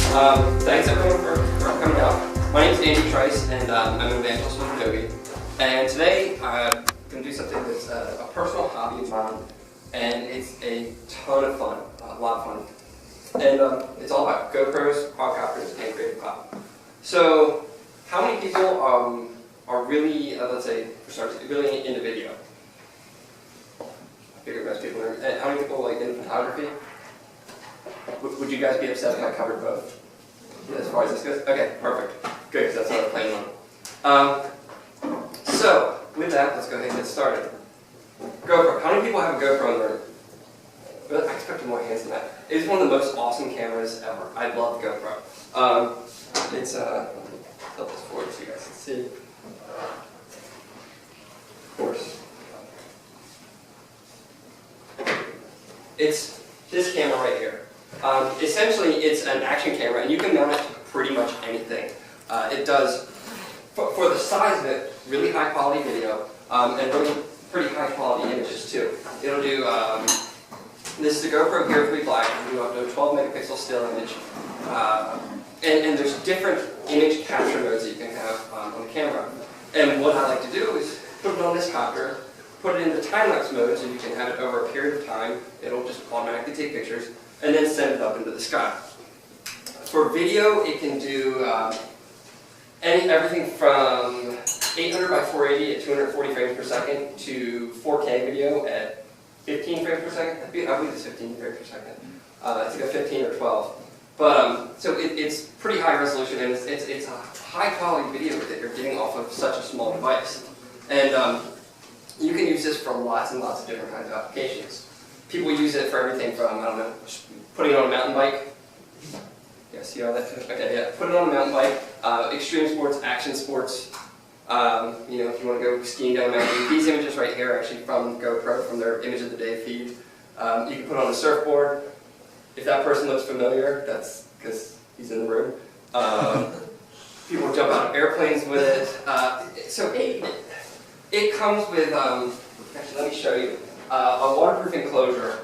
Thanks everyone for coming out. My name is Andy Trice, and I'm an evangelist with Adobe. And today I'm going to do something that's a personal hobby of mine, and it's a ton of fun, a lot of fun. And it's all about GoPros, Quadcopters, and Creative Cloud. So, how many people are really, let's say, for starters, really into video? I figure most people are. And how many people like into photography? Would you guys be upset if I covered both? As far as this goes? Okay, perfect. Good, because that's what I'm planning on. So, with that, let's go ahead and get started. GoPro. How many people have a GoPro in the room? Well, I expected more hands than that. It's one of the most awesome cameras ever. I love GoPro. It's, flip this forward so you guys can see. Of course. It's this camera right here. Essentially, it's an action camera, and you can mount it to pretty much anything. It does, for the size of it, really high quality video, and really pretty high quality images too. It'll do, this is the GoPro Hero 3 Black, it'll do up to a 12 megapixel still image, and there's different image capture modes that you can have on the camera. And what I like to do is put it on this copter, put it into time-lapse mode so you can have it over a period of time. It'll just automatically take pictures, and then send it up into the sky. For video, it can do everything from 800 by 480 at 240 frames per second to 4K video at 15 frames per second. I believe it's 15 frames per second. It's like a 15 or 12. But so it's pretty high resolution, and it's a high quality video that you're getting off of such a small device. And you can use this for lots and lots of different kinds of applications. People use it for everything from, I don't know, putting it on a mountain bike. Yeah, see how that goes? Okay, yeah. Put it on a mountain bike, extreme sports, action sports. You know, if you want to go skiing down a mountain. These images right here are actually from GoPro, from their Image of the Day feed. You can put it on a surfboard. If that person looks familiar, that's because he's in the room. People jump out of airplanes with it. So it comes with, actually let me show you, a waterproof enclosure,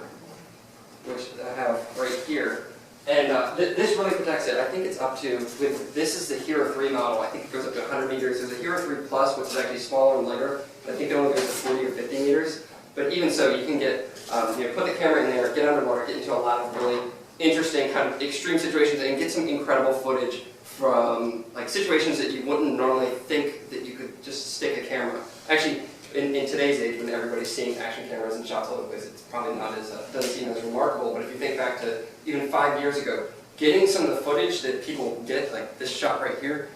which I have right here. And this really protects it. I think it's up to, this is the Hero 3 model, I think it goes up to 100 meters. There's a Hero 3 Plus, which is actually smaller and lighter. I think it only goes to 40 or 50 meters. But even so, you can get, put the camera in there, get underwater, get into a lot of really interesting kind of extreme situations, and get some incredible footage from like situations that you wouldn't normally think that you could just stick a camera. Actually, in today's age, when everybody's seeing action cameras and shots all over the place, it's probably not as, doesn't seem as remarkable, but if you think back to even 5 years ago, getting some of the footage that people get, like this shot right here,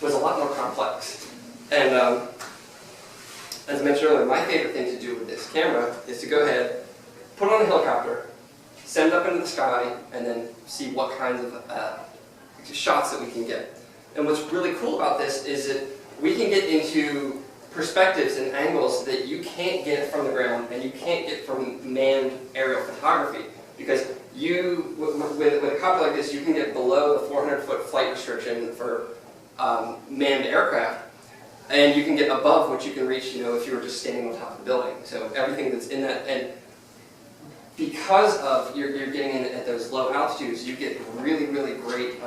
was a lot more complex. And as I mentioned earlier, my favorite thing to do with this camera is to go ahead, put it on a helicopter, send it up into the sky, and then see what kinds of shots that we can get. And what's really cool about this is that we can get into perspectives and angles that you can't get from the ground and you can't get from manned aerial photography, because with a copter like this, you can get below the 400-foot flight restriction for manned aircraft, and you can get above what you can reach, you know, if you were just standing on top of the building. So everything that's in that, and because of you're getting in at those low altitudes, you get really, really great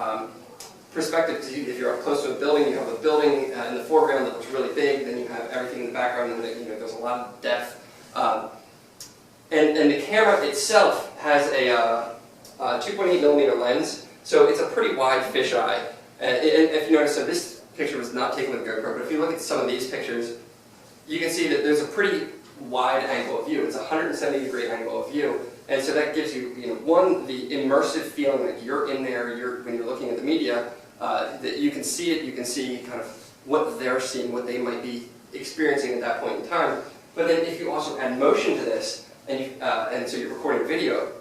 perspective, because if you're up close to a building, you have a building in the foreground that looks really big, then you have everything in the background, and there's a lot of depth. And the camera itself has a 2.8 millimeter lens, so it's a pretty wide fisheye. And if you notice, so this picture was not taken with a GoPro, but if you look at some of these pictures, you can see that there's a pretty wide angle of view. It's a 170-degree angle of view. And so that gives you, one, the immersive feeling that you're in there, when you're looking at the media, that you can see it, you can see kind of what they're seeing, what they might be experiencing at that point in time. But then if you also add motion to this, and so you're recording video,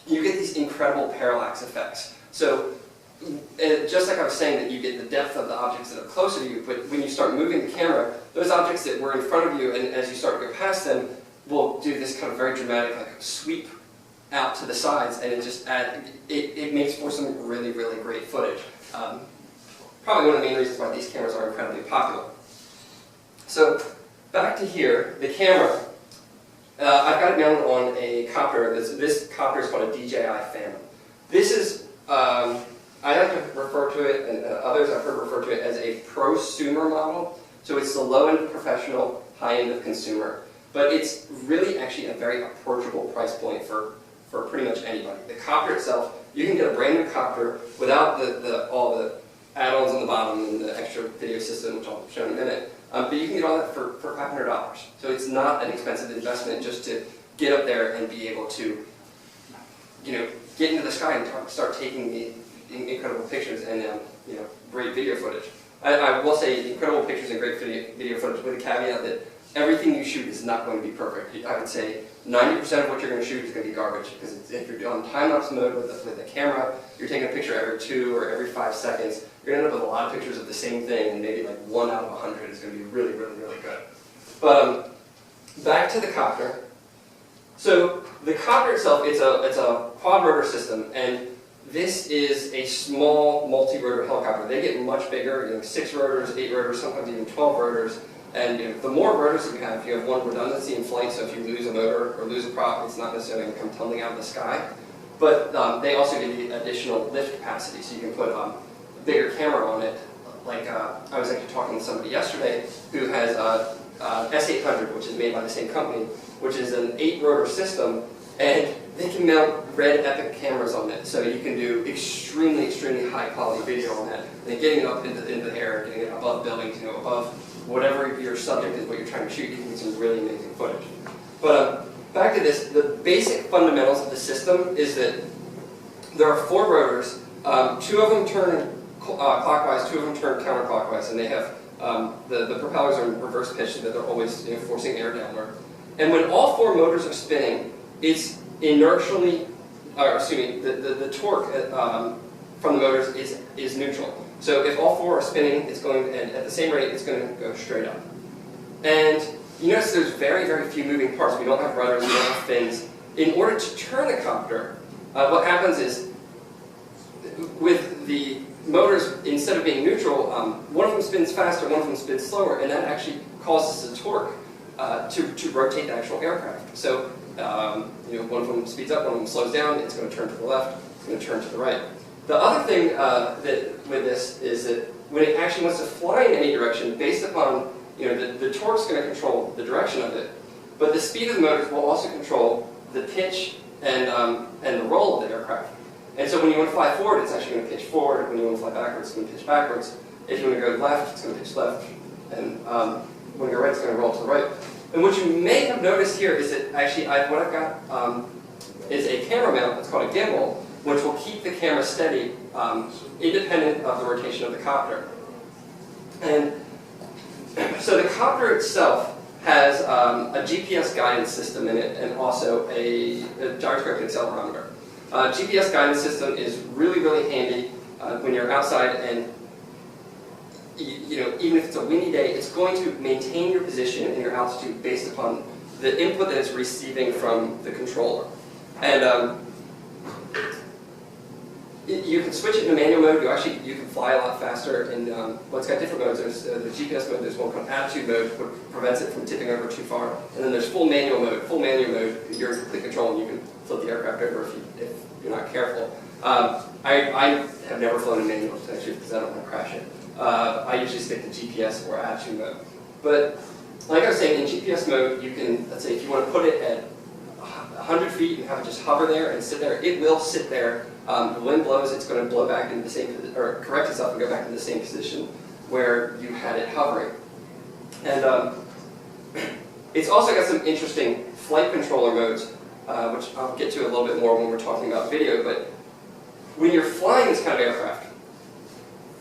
you get these incredible parallax effects. So just like I was saying that you get the depth of the objects that are closer to you, but when you start moving the camera, those objects that were in front of you, and as you start to go past them, will do this kind of very dramatic like sweep out to the sides, and it makes for some really, really great footage. Probably one of the main reasons why these cameras are incredibly popular. So back to here, the camera. I've got it mounted on a copter. This copter is called a DJI Phantom. This is I like to refer to it, and others I've heard refer to it as a prosumer model. So it's the low-end professional, high-end of consumer. But it's really actually a very approachable price point for pretty much anybody. The copter itself, you can get a brand new copter without all the add-ons on the bottom and the extra video system, which I'll show in a minute. But you can get all that for $500. So it's not an expensive investment just to get up there and be able to, get into the sky and start taking the incredible pictures and great video footage. I will say incredible pictures and great video footage with a caveat that everything you shoot is not going to be perfect. I would say 90% of what you're going to shoot is going to be garbage, because if you're on time-lapse mode with the camera, you're taking a picture every 2 or every 5 seconds, you're going to end up with a lot of pictures of the same thing, and maybe like 1 out of 100 is going to be really, really, really good. But back to the copter. So the copter itself, it's a quad rotor system, and this is a small multi-rotor helicopter. They get much bigger, 6 rotors, 8 rotors, sometimes even 12 rotors. And the more rotors that you have one redundancy in flight, so if you lose a motor or lose a prop, it's not necessarily going to come tumbling out of the sky. But they also give you additional lift capacity, so you can put a bigger camera on it. Like I was actually talking to somebody yesterday who has S800, which is made by the same company, which is an 8-rotor system, and they can mount red epic cameras on it, so you can do extremely, extremely high quality video on that. And getting it up into the air, getting it above buildings, above whatever your subject is, what you're trying to shoot, you can get some really amazing footage. But back to this, the basic fundamentals of the system is that there are 4 rotors. 2 of them turn clockwise, 2 of them turn counterclockwise, and they have the propellers are in reverse pitch so that they're always forcing air downward. And when all 4 motors are spinning, it's inertially, the torque from the motors is neutral. So if all 4 are spinning, it's going, and at the same rate, it's going to go straight up. And you notice there's very, very few moving parts. We don't have rudders, we don't have fins. In order to turn the copter, what happens is, with the motors, instead of being neutral, one of them spins faster, one of them spins slower, and that actually causes the torque to rotate the actual aircraft. So one of them speeds up, one of them slows down, it's going to turn to the left, it's going to turn to the right. The other thing with this is that when it actually wants to fly in any direction, based upon, the torque's going to control the direction of it, but the speed of the motors will also control the pitch and the roll of the aircraft. And so when you want to fly forward, it's actually going to pitch forward. When you want to fly backwards, it's going to pitch backwards. If you want to go left, it's going to pitch left. And when you go right, it's going to roll to the right. And what you may have noticed here is that actually what I've got is a camera mount that's called a gimbal, which will keep the camera steady, independent of the rotation of the copter. And so the copter itself has a GPS guidance system in it, and also a gyroscope and accelerometer. GPS guidance system is really, really handy when you're outside, and even if it's a windy day, it's going to maintain your position and your altitude based upon the input that it's receiving from the controller. And you can switch it into manual mode. You can fly a lot faster. And it's got different modes. There's the GPS mode. There's one called attitude mode, which prevents it from tipping over too far. And then there's full manual mode. Full manual mode, you're in complete control, and you can flip the aircraft over if you're not careful. I have never flown in manual, actually, because I don't want to crash it. I usually stick to GPS or attitude mode. But like I was saying, in GPS mode, you can, let's say, if you want to put it at 100 feet and have it just hover there and sit there, it will sit there. The wind blows, it's going to blow back into the same, or correct itself and go back to the same position where you had it hovering. And it's also got some interesting flight controller modes, which I'll get to a little bit more when we're talking about video. But when you're flying this kind of aircraft,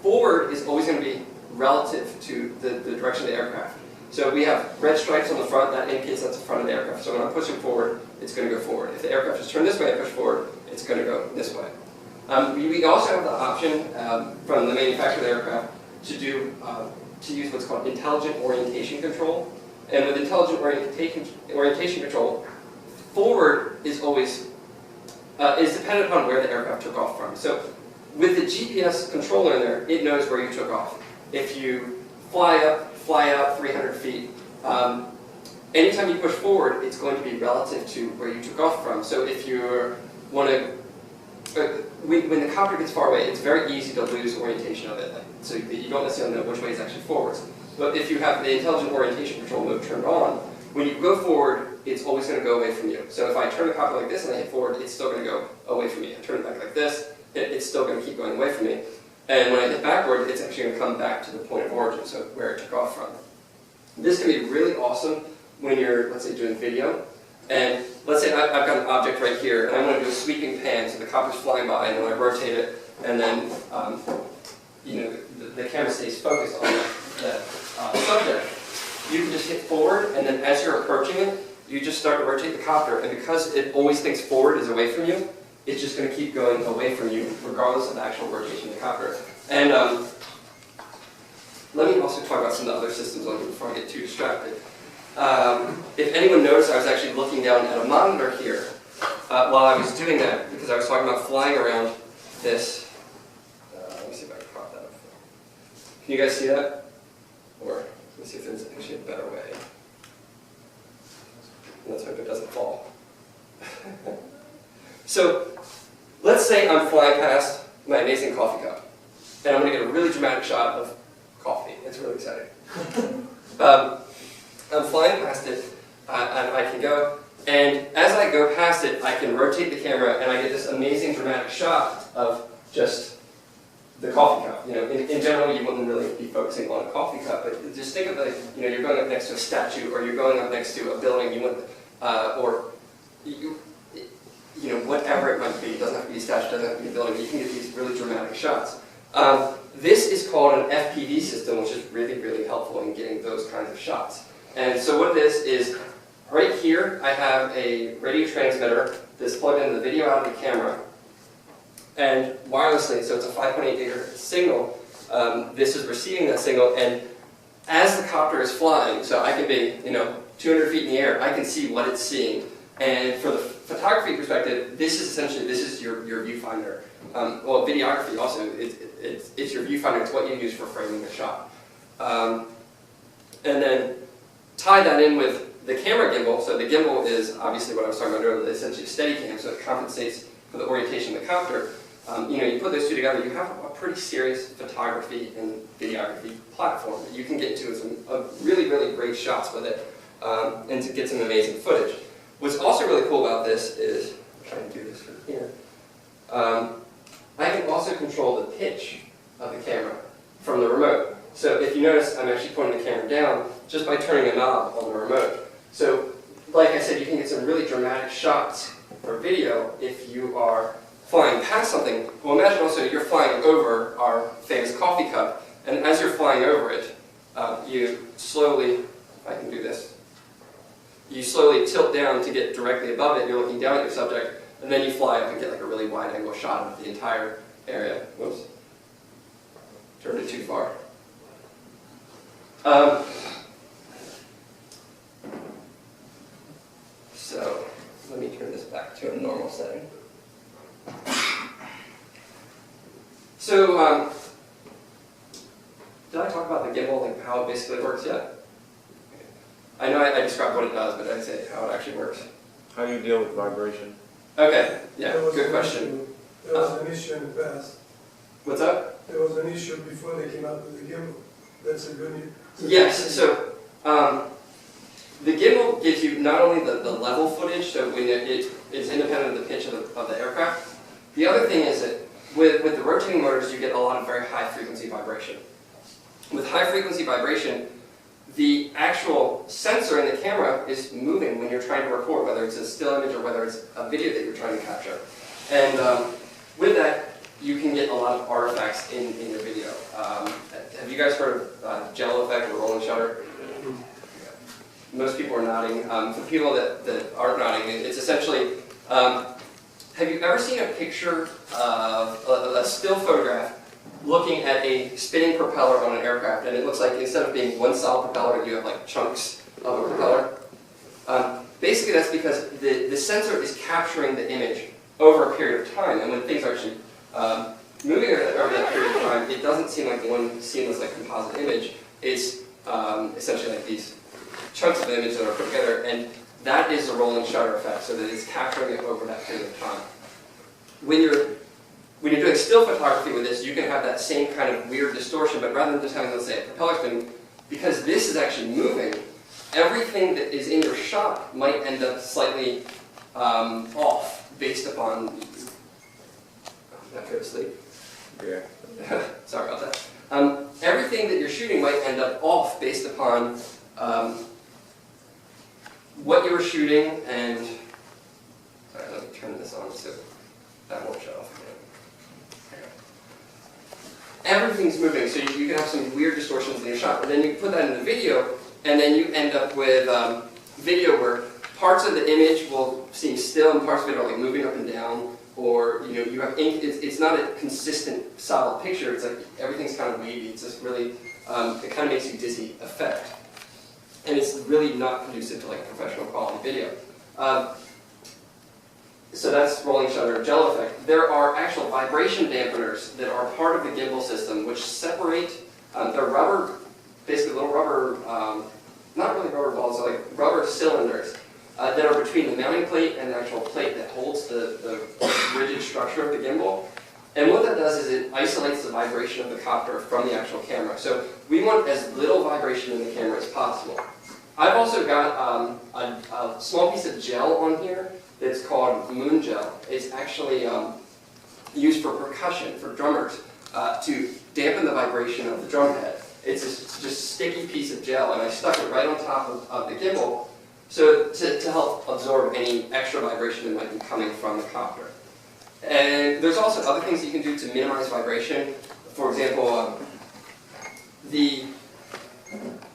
forward is always going to be relative to the direction of the aircraft. So we have red stripes on the front, that indicates that's the front of the aircraft. So when I'm pushing forward, it's going to go forward. If the aircraft is turned this way, I push forward, it's going to go this way. We also have the option from the manufacturer of the aircraft to use what's called intelligent orientation control. And with intelligent orientation control, forward is always is dependent upon where the aircraft took off from. So with the GPS controller in there, it knows where you took off. If you fly up, fly out 300 feet, anytime you push forward, it's going to be relative to where you took off from. So if you want to when the copter gets far away, it's very easy to lose orientation of it, so that you don't necessarily know which way is actually forwards. But if you have the intelligent orientation control mode turned on, when you go forward, it's always going to go away from you. So if I turn the copter like this and I hit forward, it's still going to go away from me. I turn it back like this, it's still going to keep going away from me. And when I hit backward, it's actually going to come back to the point of origin, so where it took off from. This can be really awesome when you're, let's say, doing video. And let's say I've got an object right here, and I want to do a sweeping pan, so the copter's flying by, and then I rotate it, and then the camera stays focused on that subject. You can just hit forward, and then as you're approaching it, you just start to rotate the copter, and because it always thinks forward is away from you, it's just going to keep going away from you, regardless of the actual rotation of the copter. And let me also talk about some of the other systems on here before I get too distracted. If anyone noticed, I was actually looking down at a monitor here while I was doing that, because I was talking about flying around this. Let me see if I can crop that up. Can you guys see that? Or let me see if there's actually a better way. Let's hope it doesn't fall. So, let's say I'm flying past my amazing coffee cup, and I'm going to get a really dramatic shot of coffee. It's really exciting. I'm flying past it, and I can go, and as I go past it, I can rotate the camera, and I get this amazing dramatic shot of just the coffee cup. You know, in general, you wouldn't really be focusing on a coffee cup, but just think of like, you know, you're going up next to a statue, or you're going up next to a building, you wouldn't, or you know, whatever it might be. It doesn't have to be a statue, it doesn't have to be a building. You can get these really dramatic shots. This is called an FPV system, which is really, really helpful in getting those kinds of shots. And so what this is, right here, I have a radio transmitter that's plugged into the video out of the camera, and wirelessly, so it's a 5.8 gigahertz signal. This is receiving that signal, and as the copter is flying, so I can be, you know, 200 feet in the air, I can see what it's seeing. And for the photography perspective, this is essentially, this is your viewfinder. Well, videography also, it's your viewfinder, it's what you use for framing the shot. And then tie that in with the camera gimbal. So the gimbal is obviously what I was talking about earlier, essentially a steady cam, so it compensates for the orientation of the copter. You know, you put those two together, you have a pretty serious photography and videography platform that you can get into some really, really great shots with it, and to get some amazing footage. What's also really cool about this is, I'm trying to do this from here, I can also control the pitch of the camera from the remote. So if you notice, I'm actually pointing the camera down just by turning a knob on the remote. So, like I said, you can get some really dramatic shots for video if you are flying past something. Well, imagine also you're flying over our famous coffee cup, and as you're flying over it, you slowly, if I can do this, you slowly tilt down to get directly above it, you're looking down at your subject, and then you fly up and get like a really wide angle shot of the entire area. Whoops. Turned it too far. So, let me turn this back to a normal setting. So, did I talk about the gimbal, like how it basically works yet? I know I described what it does, but I didn't say how it actually works. How do you deal with vibration? Okay, yeah, good question. There was an issue in the past. What's up? There was an issue before they came out with the gimbal. That's a good news. Yes, so the gimbal gives you not only the level footage, so when it's independent of the pitch of the aircraft. The other thing is that with the rotating motors, you get a lot of very high frequency vibration. With high frequency vibration, the actual sensor in the camera is moving when you're trying to record, whether it's a still image or whether it's a video that you're trying to capture. And with that, you can get a lot of artifacts in your video. Have you guys heard of jello effect or rolling shutter? Most people are nodding. For people that aren't nodding, it's essentially, have you ever seen a picture of a still photograph looking at a spinning propeller on an aircraft, and it looks like instead of being one solid propeller, you have like chunks of a propeller? Basically that's because the sensor is capturing the image over a period of time, and when things are actually moving over that period of time, it doesn't seem like one seamless like composite image. It's essentially like these chunks of the image that are put together, and that is a rolling shutter effect, so that it's capturing it over that period of time. When you're when you're doing still photography with this, you can have that same kind of weird distortion, but rather than just having, let's say, a propeller spinning, because this is actually moving, everything that is in your shot might end up slightly off based upon. Not go to sleep. Yeah. Sorry about that. Everything that you're shooting might end up off based upon what you were shooting and. Sorry, let me turn this on so that won't shut off again. Everything's moving, so you can have some weird distortions in your shot, but then you put that in the video, and then you end up with video where parts of the image will seem still and parts of it are like moving up and down, or you have ink. It's not a consistent solid picture. It's like everything's kind of wavy. It's just really it kind of makes you dizzy effect, and it's really not conducive to like professional quality video. So that's rolling shutter jello effect. There are actual vibration dampeners that are part of the gimbal system, which separate. They're rubber, basically little rubber, not really rubber balls, they're like rubber cylinders that are between the mounting plate and the actual plate that holds the rigid structure of the gimbal. And what that does is it isolates the vibration of the copter from the actual camera. So we want as little vibration in the camera as possible. I've also got a small piece of gel on here that's called moon gel. It's actually used for percussion, for drummers, to dampen the vibration of the drum head. It's just sticky piece of gel, and I stuck it right on top of the gimbal so to help absorb any extra vibration that might be coming from the copter. And there's also other things you can do to minimize vibration. For example, the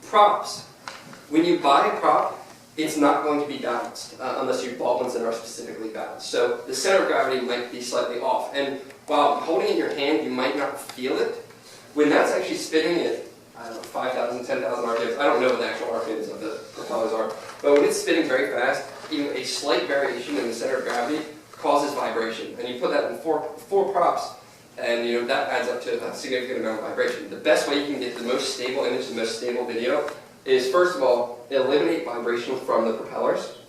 props. When you buy a prop, it's not going to be balanced unless you bought ones that are specifically balanced. So the center of gravity might be slightly off. And while holding it in your hand, you might not feel it. When that's actually spinning at, I don't know, 5,000, 10,000 RPMs, I don't know what the actual RPMs of the propellers are, but when it's spinning very fast, even a slight variation in the center of gravity causes vibration. And you put that in four props, and that adds up to a significant amount of vibration. The best way you can get the most stable image, the most stable video, is first of all, eliminate vibration from the propellers,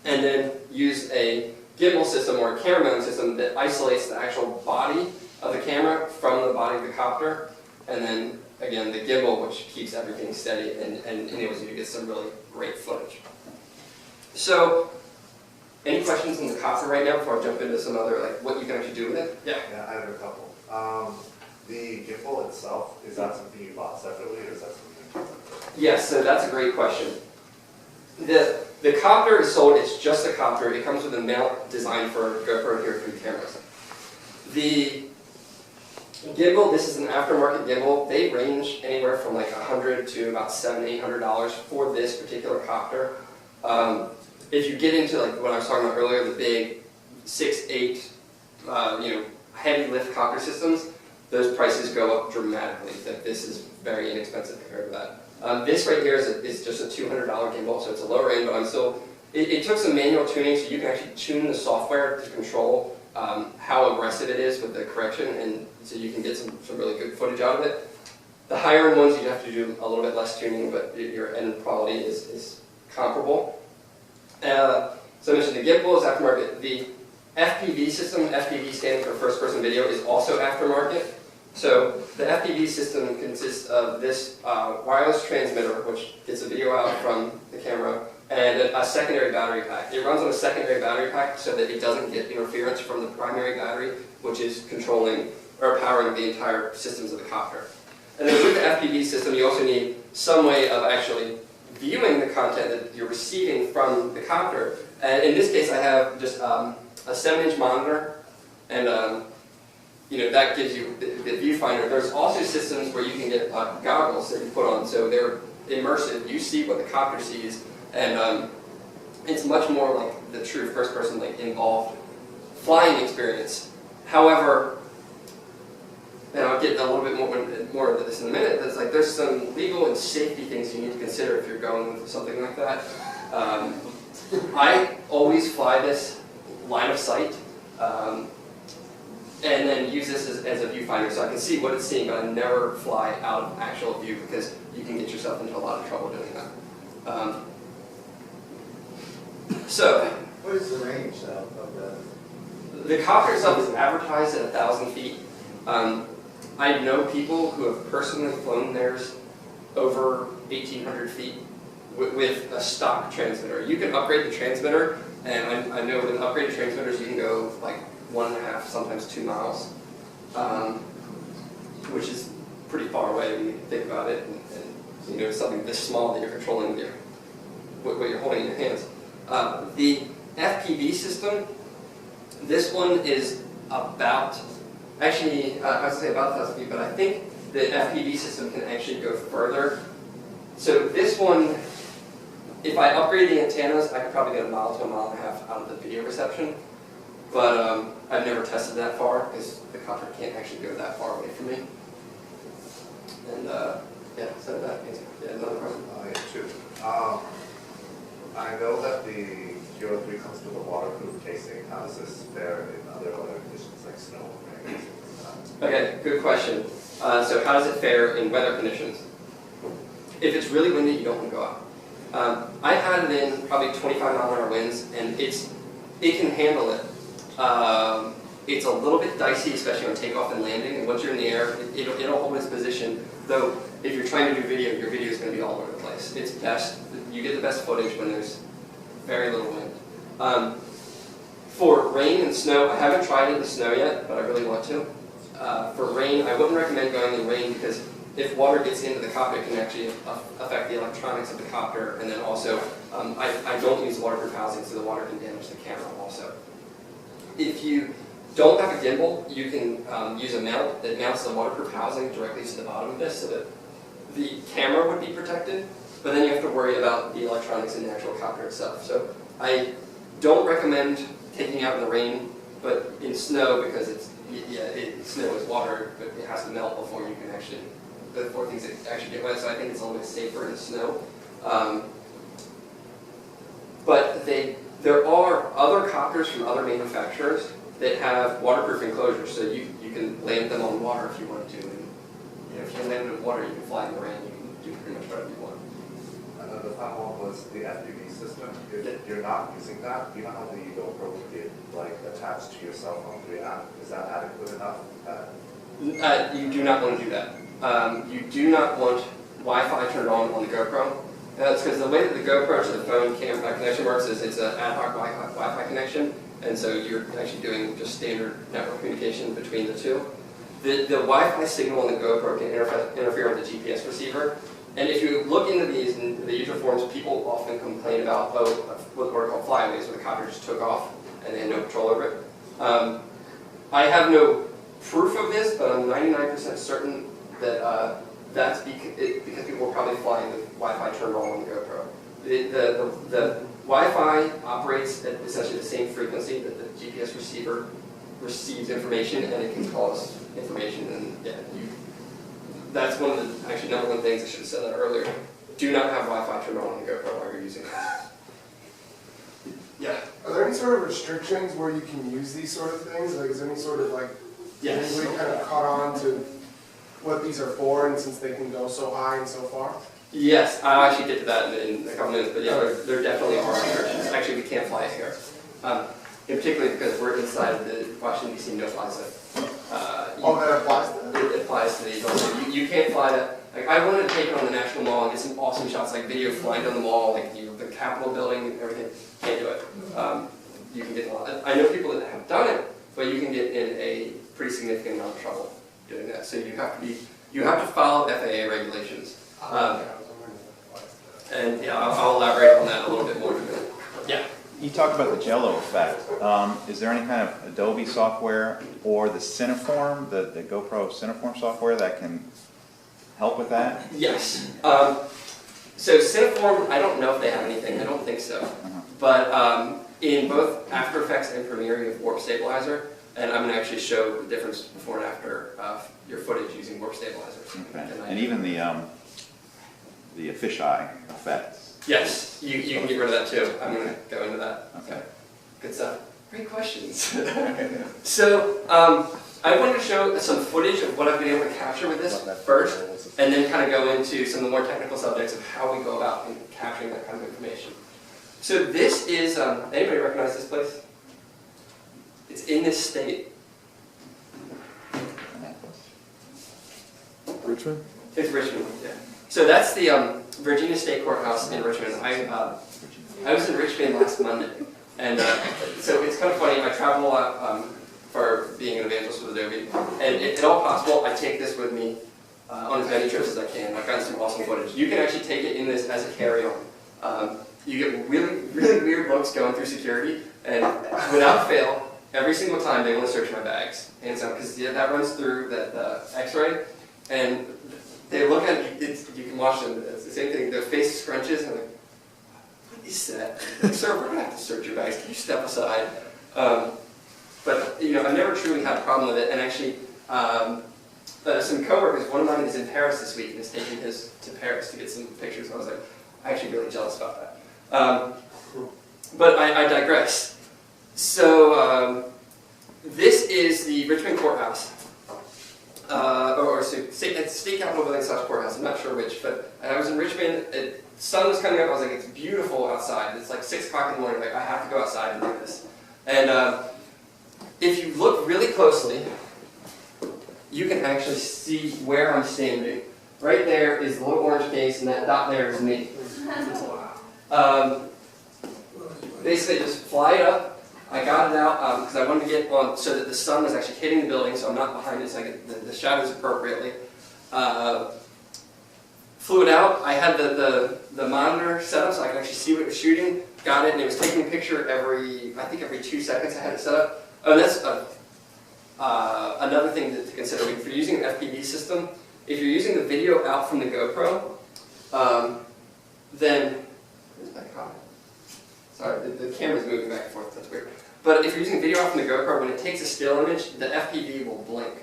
and then use a gimbal system or a camera mounting system that isolates the actual body of the camera from the body of the copter, and then again the gimbal, which keeps everything steady and enables you to get some really great footage. So, any questions on the copter right now before I jump into some other, like what you can actually do with it? Yeah. Yeah, I have a couple. The gimbal itself, is that something you bought separately, or is that something? Yes, so that's a great question. The copter is sold, it's just a copter. It comes with a mount designed for GoPro Hero 3 cameras. The gimbal, this is an aftermarket gimbal. They range anywhere from like $100 to about $700, $800 for this particular copter. If you get into like what I was talking about earlier, the big 6'8", heavy lift copter systems, those prices go up dramatically. This is very inexpensive compared to that. This right here is just a $200 gimbal, so it's a lower end, but I'm still. It took some manual tuning, so you can actually tune the software to control how aggressive it is with the correction, and so you can get some really good footage out of it. The higher end ones, you have to do a little bit less tuning, but your end quality is comparable. So I mentioned the gimbal is aftermarket. The FPV system, FPV standing for first person video, is also aftermarket. So the FPV system consists of this wireless transmitter, which gets a video out from the camera, and a secondary battery pack. It runs on a secondary battery pack so that it doesn't get interference from the primary battery, which is controlling or powering the entire systems of the copter. And then with the FPV system, you also need some way of actually viewing the content that you're receiving from the copter. And in this case, I have just a 7-inch monitor, and that gives you the viewfinder. There's also systems where you can get goggles that you put on, so they're immersive. You see what the copter sees, and it's much more like the true first-person, like involved flying experience. However, and I'll get a little bit more into this in a minute. There's some legal and safety things you need to consider if you're going with something like that. I always fly this line of sight, and then use this as a viewfinder so I can see what it's seeing, but I never fly out of actual view because you can get yourself into a lot of trouble doing that. So, what is the range though of The copter itself is advertised at 1,000 feet. I know people who have personally flown theirs over 1,800 feet with a stock transmitter. You can upgrade the transmitter, and I know with upgraded transmitters you can go like 1.5, sometimes 2 miles, which is pretty far away when you think about it, and you know, something this small that you're controlling with what you're holding in your hands. The FPV system, this one is about, actually, I was going to say about 1,000 feet, but I think the FPV system can actually go further. So this one, if I upgrade the antennas, I could probably get 1 mile to 1.5 miles out of the video reception. But I've never tested that far because the copter can't actually go that far away from me. And yeah, so that answer. Yeah, another question. Yeah, two. I know that the Hero 3 comes with a waterproof casing. How does this fare in other weather conditions like snow or rain? Okay, good question. So how does it fare in weather conditions? If it's really windy, you don't want to go out. I had it in probably 25-mile-an-hour winds, and it can handle it. It's a little bit dicey, especially on takeoff and landing, and once you're in the air, it'll hold its position. Though, if you're trying to do video, your video is going to be all over the place. It's best, you get the best footage when there's very little wind. For rain and snow, I haven't tried it in the snow yet, but I really want to. For rain, I wouldn't recommend going in the rain because if water gets into the copter, it can actually affect the electronics of the copter, and then also, I don't use waterproof housing, so the water can damage the camera also. If you don't have a gimbal, you can use a mount that mounts the waterproof housing directly to the bottom of this so that the camera would be protected, but then you have to worry about the electronics in the actual copter itself. So I don't recommend taking out in the rain, but in snow, because snow is water, but it has to melt before you can actually, before things actually get wet, so I think it's a little bit safer in the snow. But there are other copters from other manufacturers that have waterproof enclosures, so you can land them on water if you want to. And, you know, if you land them in water, you can fly in the rain, you can do pretty much whatever you want. And then the final one was the FPV system. If you're not using that, you know how the GoPro can get like attached to your cell phone through the app? Is that adequate enough? You do not want to do that. You do not want Wi-Fi turned on the GoPro. That's because the way that the GoPro to the phone camera connection works is it's an ad hoc Wi-Fi connection, and so you're actually doing just standard network communication between the two. The Wi-Fi signal on the GoPro can interfere with the GPS receiver, and if you look into these in the user forums, people often complain about what are called flyaways, where the copter just took off and they had no control over it. I have no proof of this, but I'm 99% certain that that's because people were probably flying with Wi-Fi turned on the GoPro. The Wi-Fi operates at essentially the same frequency that the GPS receiver receives information, and it can cause information. And yeah, that's one of the actually number one things I should have said that earlier. Do not have Wi-Fi turned on the GoPro while you're using it. Yeah. Are there any sort of restrictions where you can use these sort of things? Like, is there any sort of like, Yes. anybody kind of caught on to what these are for, and since they can go so high and so far? Yes, I'll actually get to that in a couple minutes, but yeah, there definitely are restrictions. Actually, we can't fly it here. In particular because we're inside of the Washington, D.C. no-fly zone. That applies to that? It applies to the adult zone. You can't fly that. Like, I wanted to take it on the National Mall and get some awesome shots, like video flying down the mall, like the Capitol building and everything. Can't do it. You can get in a lot. I know people that have done it, but you can get in a pretty significant amount of trouble doing that. So you have to follow FAA regulations. And yeah, I'll elaborate on that a little bit more in a minute. Yeah. You talked about the jello effect. Is there any kind of Adobe software or the Cineform, the GoPro Cineform software that can help with that? Yes. So Cineform, I don't know if they have anything. I don't think so. But in both After Effects and Premiere, you have warp stabilizer, and I'm going to actually show the difference before and after your footage using warp stabilizers. Okay. And even the fisheye effects. Yes, you can get rid of that too. I'm going to go into that. Okay. Good stuff. Great questions. So I wanted to show some footage of what I've been able to capture with this first, and then kind of go into some of the more technical subjects of how we go about capturing that kind of information. So this is, anybody recognize this place? It's in this state. Richmond? It's Richmond, yeah. So that's the Virginia State Courthouse in Richmond. I was in Richmond last Monday, and so it's kind of funny. I travel a lot for being an evangelist with Adobe, and if at all possible, I take this with me on as many trips as I can. I've gotten some awesome footage. You can actually take it in this as a carry-on. You get really, really weird looks going through security, and without fail, every single time they want to search my bags. And so, because that runs through the X-ray, and they look at it, you can watch them, it's the same thing, their face scrunches, and I'm like, what is that? Like, sir, we're going to have to search your bags, can you step aside? But, you know, I've never truly had a problem with it, and actually, some coworkers, one of mine is in Paris this week, and is taking his to Paris to get some pictures, and I was like, I'm actually really jealous about that. But I digress. So, this is the Richmond Courthouse. Or State Capitol Building / Courthouse, I'm not sure which, but I was in Richmond, the sun was coming up, I was like, it's beautiful outside, it's like 6 o'clock in the morning, like, I have to go outside and do this. And if you look really closely, you can actually see where I'm standing. Right there is the little orange case, and that dot there is me. Basically, just fly it up. I got it out because I wanted to get on so that the sun was actually hitting the building, so I'm not behind it, so I get the shadows appropriately. Flew it out. I had the monitor set up so I could actually see what it was shooting. Got it, and it was taking a picture every 2 seconds. I had it set up. Oh, and that's another thing to consider. If you're using an FPV system, if you're using the video out from the GoPro, then where's my comment? Sorry, the camera's moving back and forth, that's weird. But if you're using video off from the GoPro, when it takes a still image, the FPV will blink.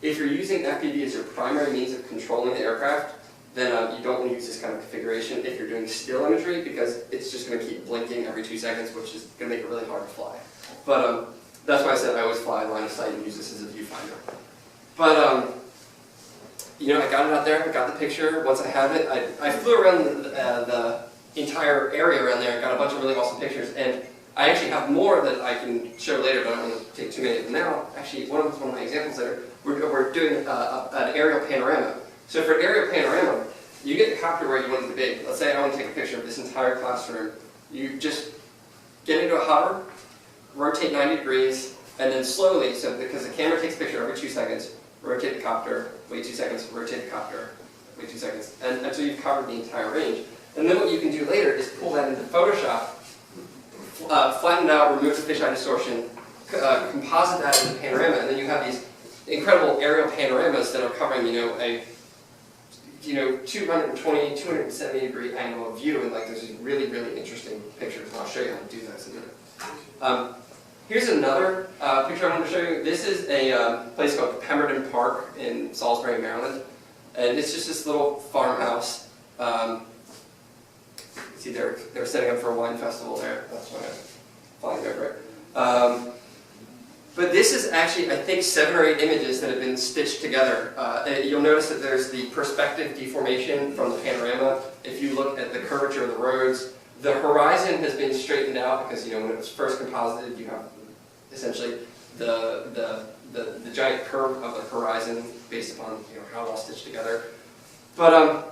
If you're using FPV as your primary means of controlling the aircraft, then you don't want to use this kind of configuration if you're doing still imagery, because it's just going to keep blinking every 2 seconds, which is going to make it really hard to fly. But that's why I said I always fly line of sight and use this as a viewfinder. But you know, I got it out there, I got the picture. Once I have it, I flew around the entire area around there and got a bunch of really awesome pictures, and I actually have more that I can show later, but I don't want to take too many of them now. Actually, one of my examples there, we're doing an aerial panorama. So for an aerial panorama, you get the copter where you want it to be. Let's say I want to take a picture of this entire classroom. You just get into a hover, rotate 90 degrees, and then slowly, so because the camera takes a picture every 2 seconds, rotate the copter, wait 2 seconds, rotate the copter, wait 2 seconds, and until you've covered the entire range. And then what you can do later is pull that into Photoshop, flatten it out, remove the fisheye distortion, composite that into the panorama, and then you have these incredible aerial panoramas that are covering, a 220, 270 degree angle of view, and like there's these really, really interesting pictures, and I'll show you how to do that in a minute. Here's another picture I want to show you. This is a place called Pemberton Park in Salisbury, Maryland, and it's just this little farmhouse. See, they're setting up for a wine festival there. That's why I'm flying over it. But this is actually, I think, 7 or 8 images that have been stitched together. You'll notice that there's the perspective deformation from the panorama. If you look at the curvature of the roads, the horizon has been straightened out because, when it was first composited, you have essentially the giant curve of the horizon based upon how it all stitched together. But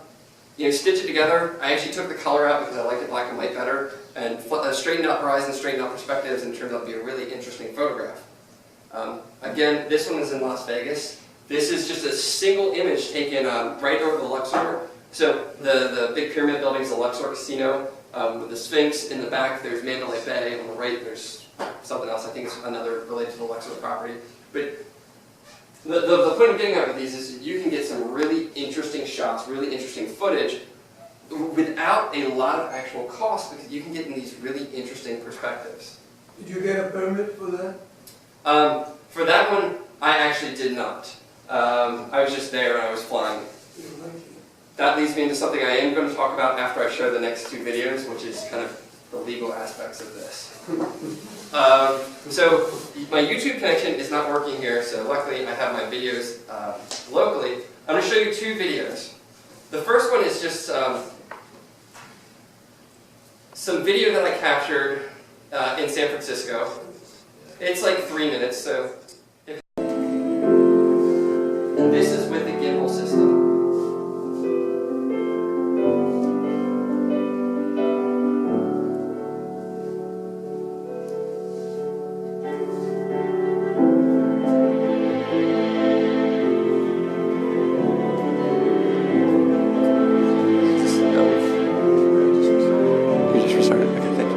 stitch it together. I actually took the color out because I liked it black and white better, and straightened out horizon, straightened out perspectives, and it turns out to be a really interesting photograph. Again, this one is in Las Vegas. This is just a single image taken right over the Luxor. So the big pyramid building is the Luxor Casino. With the Sphinx in the back, there's Mandalay Bay. On the right, there's something else. I think it's another related to the Luxor property. But the point of getting out of these is you can get some really interesting shots, really interesting footage without a lot of actual cost, because you can get in these really interesting perspectives. Did you get a permit for that? For that one, I actually did not. I was just there and I was flying. That leads me into something I am going to talk about after I show the next 2 videos, which is kind of the legal aspects of this. So my YouTube connection is not working here, so luckily I have my videos locally. I'm going to show you 2 videos. The first one is just some video that I captured in San Francisco. It's like 3 minutes, so. And this is with the gimbal system. You just restarted. Okay, thank you.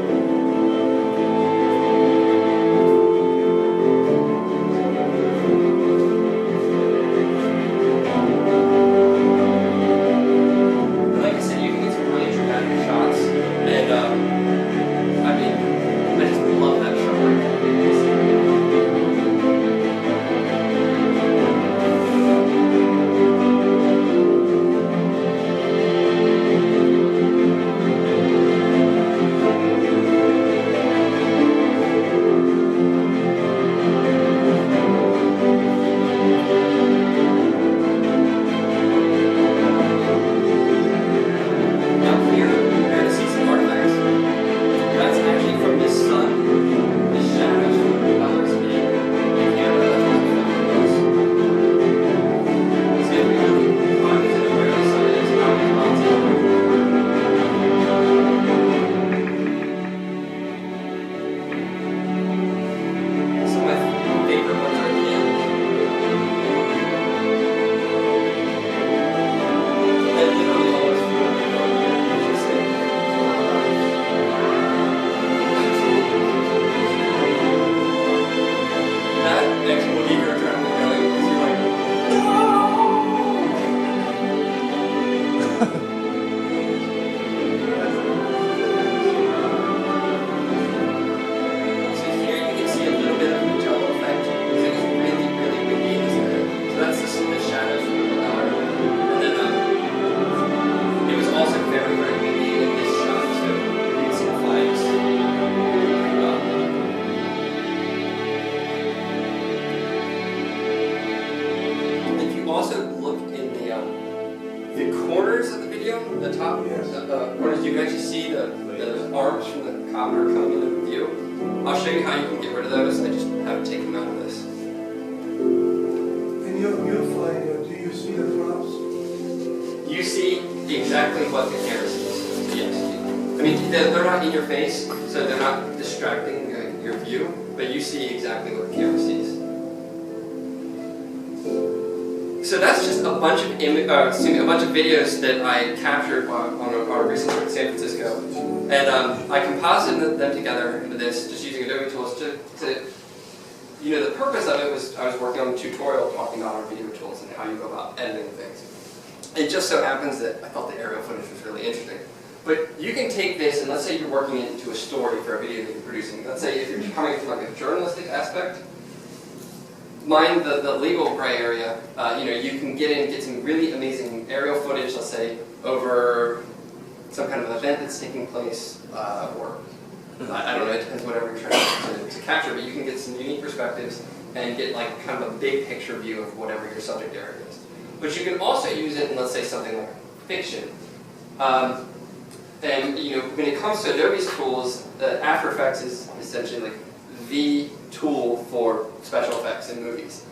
Like I said, you can get some really dramatic shots, and I mean, I just love that shot. Now here, you're going to see some artifacts. That's actually from the sun, the shadows from the colors in the camera. That's what the film is. So if you're really cognizant of where the sun is, how it bounces over. Some of my favorite ones are at the end. I literally always feel like I'm going here. Just like, that makes me eager to try to go because you're like, so here you can see a little bit of the jello effect because it was really, really windy in this area. So that's the shadows from the propeller. And then it was also very, very windy in this shot, so you can see the flames. If you also look in the corners of the video, the top corners, you can actually see the arms from the copter coming into view. I'll show you how you can get rid of those. I just haven't taken them out of this. And you're flying, do you see the props? You see exactly what the camera sees. Yes. I mean, they're not in your face, so they're not distracting your view, but you see exactly what the camera sees. So that's just a bunch of videos that I captured on a recent trip to San Francisco, and I composited them together into this, just using Adobe Tools to the purpose of it was I was working on a tutorial talking about our video tools and how you go about editing things. It just so happens that I thought the aerial footage was really interesting. But you can take this and let's say you're working it into a story for a video that you're producing. Let's say if you're coming from like a journalistic aspect, mind the legal gray area, you can get some really amazing aerial footage, let's say, over some kind of event that's taking place, or I don't know, it depends whatever you're trying to capture, but you can get some unique perspectives and get like kind of a big picture view of whatever your subject area is. But you can also use it in, let's say, something like fiction. And when it comes to Adobe's tools, After Effects is essentially like the tool for special effects in movies.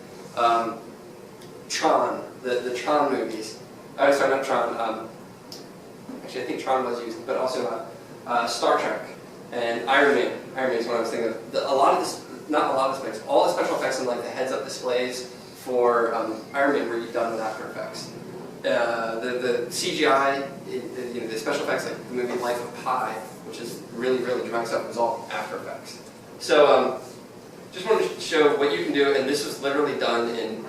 Tron, the Tron movies. Sorry, not Tron. Actually, I think Tron was used, but also Star Trek and Iron Man. Iron Man is what I was thinking of. All the special effects in like the heads-up displays for Iron Man were done with After Effects. The CGI, the special effects like the movie Life of Pi, which is really, really dramatic stuff, was all After Effects. So just wanted to show what you can do, and this was literally done in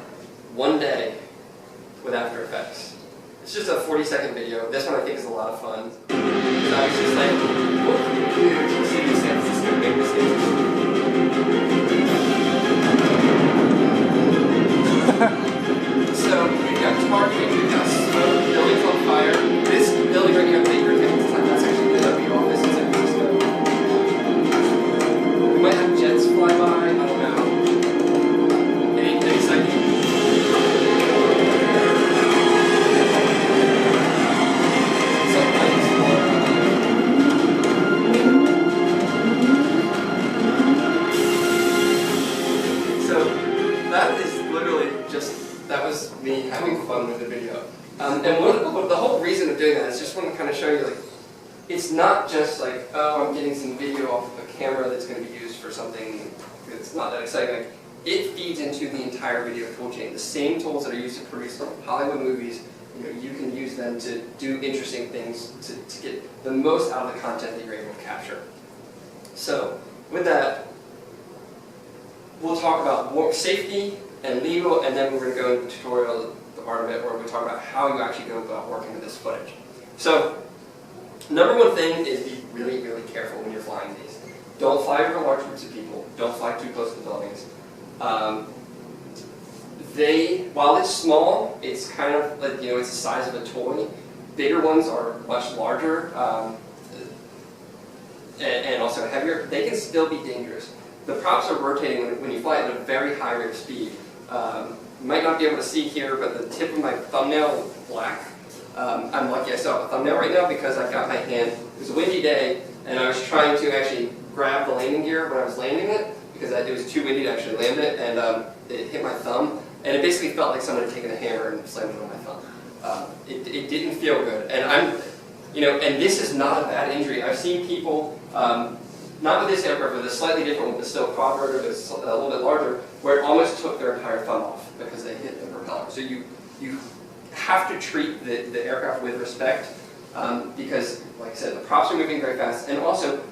one day with After Effects. It's just a 40-second video. This one I think is a lot of fun. So I was just like, what can you do to see these San Francisco big mistakes? So we've got targeting, we've got smoke, buildings on fire. This building right here, Baker Campus, that's actually the W office in San Francisco. We might have jets fly by, I don't know. Any second. And the whole reason of doing that is just want to kind of show you, like, it's not just like, oh, I'm getting some video off of a camera that's going to be used for something that's not that exciting. Like, it feeds into the entire video tool chain. The same tools that are used to produce Hollywood movies, you can use them to do interesting things to get the most out of the content that you're able to capture. So, with that, we'll talk about safety and legal, and then we're going to go into the tutorial, the part of it, where we talk about how you actually go about working with this footage. So, number one thing is be really, really careful when you're flying these. Don't fly over large groups of people. Don't fly too close to buildings. While it's small, it's kind of like, it's the size of a toy. Bigger ones are much larger and also heavier. They can still be dangerous. The props are rotating when you fly at a very high rate of speed. You might not be able to see here, but the tip of my thumbnail is black. I'm lucky I still have a thumbnail right now because I've got my hand. It was a windy day, and I was trying to actually grab the landing gear when I was landing it because it was too windy to actually land it, and it hit my thumb, and it basically felt like someone had taken a hammer and slammed it on my thumb. It didn't feel good, and and this is not a bad injury. I've seen people, not with this aircraft, with a slightly different one, but still quad rotor, but it's a little bit larger, where it almost took their entire thumb off because they hit the propeller. So you have to treat the aircraft with respect because, like I said, the props are moving very fast, and also,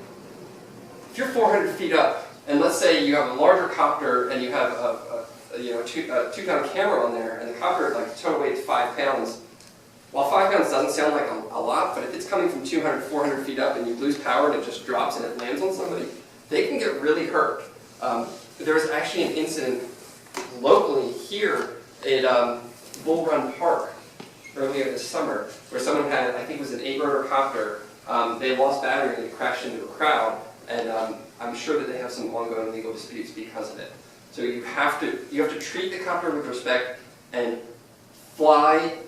if you're 400 feet up, and let's say you have a larger copter and you have a 2-pound camera on there, and the copter, like, total weight is 5 pounds. While 5 pounds doesn't sound like a lot, but if it's coming from 200, 400 feet up and you lose power and it just drops and it lands on somebody, they can get really hurt. There was actually an incident locally here at Bull Run Park earlier this summer where someone had, I think it was an 8-rotor copter, they lost battery and it crashed into a crowd, and I'm sure that they have some ongoing legal disputes because of it. So you have to treat the copter with respect and fly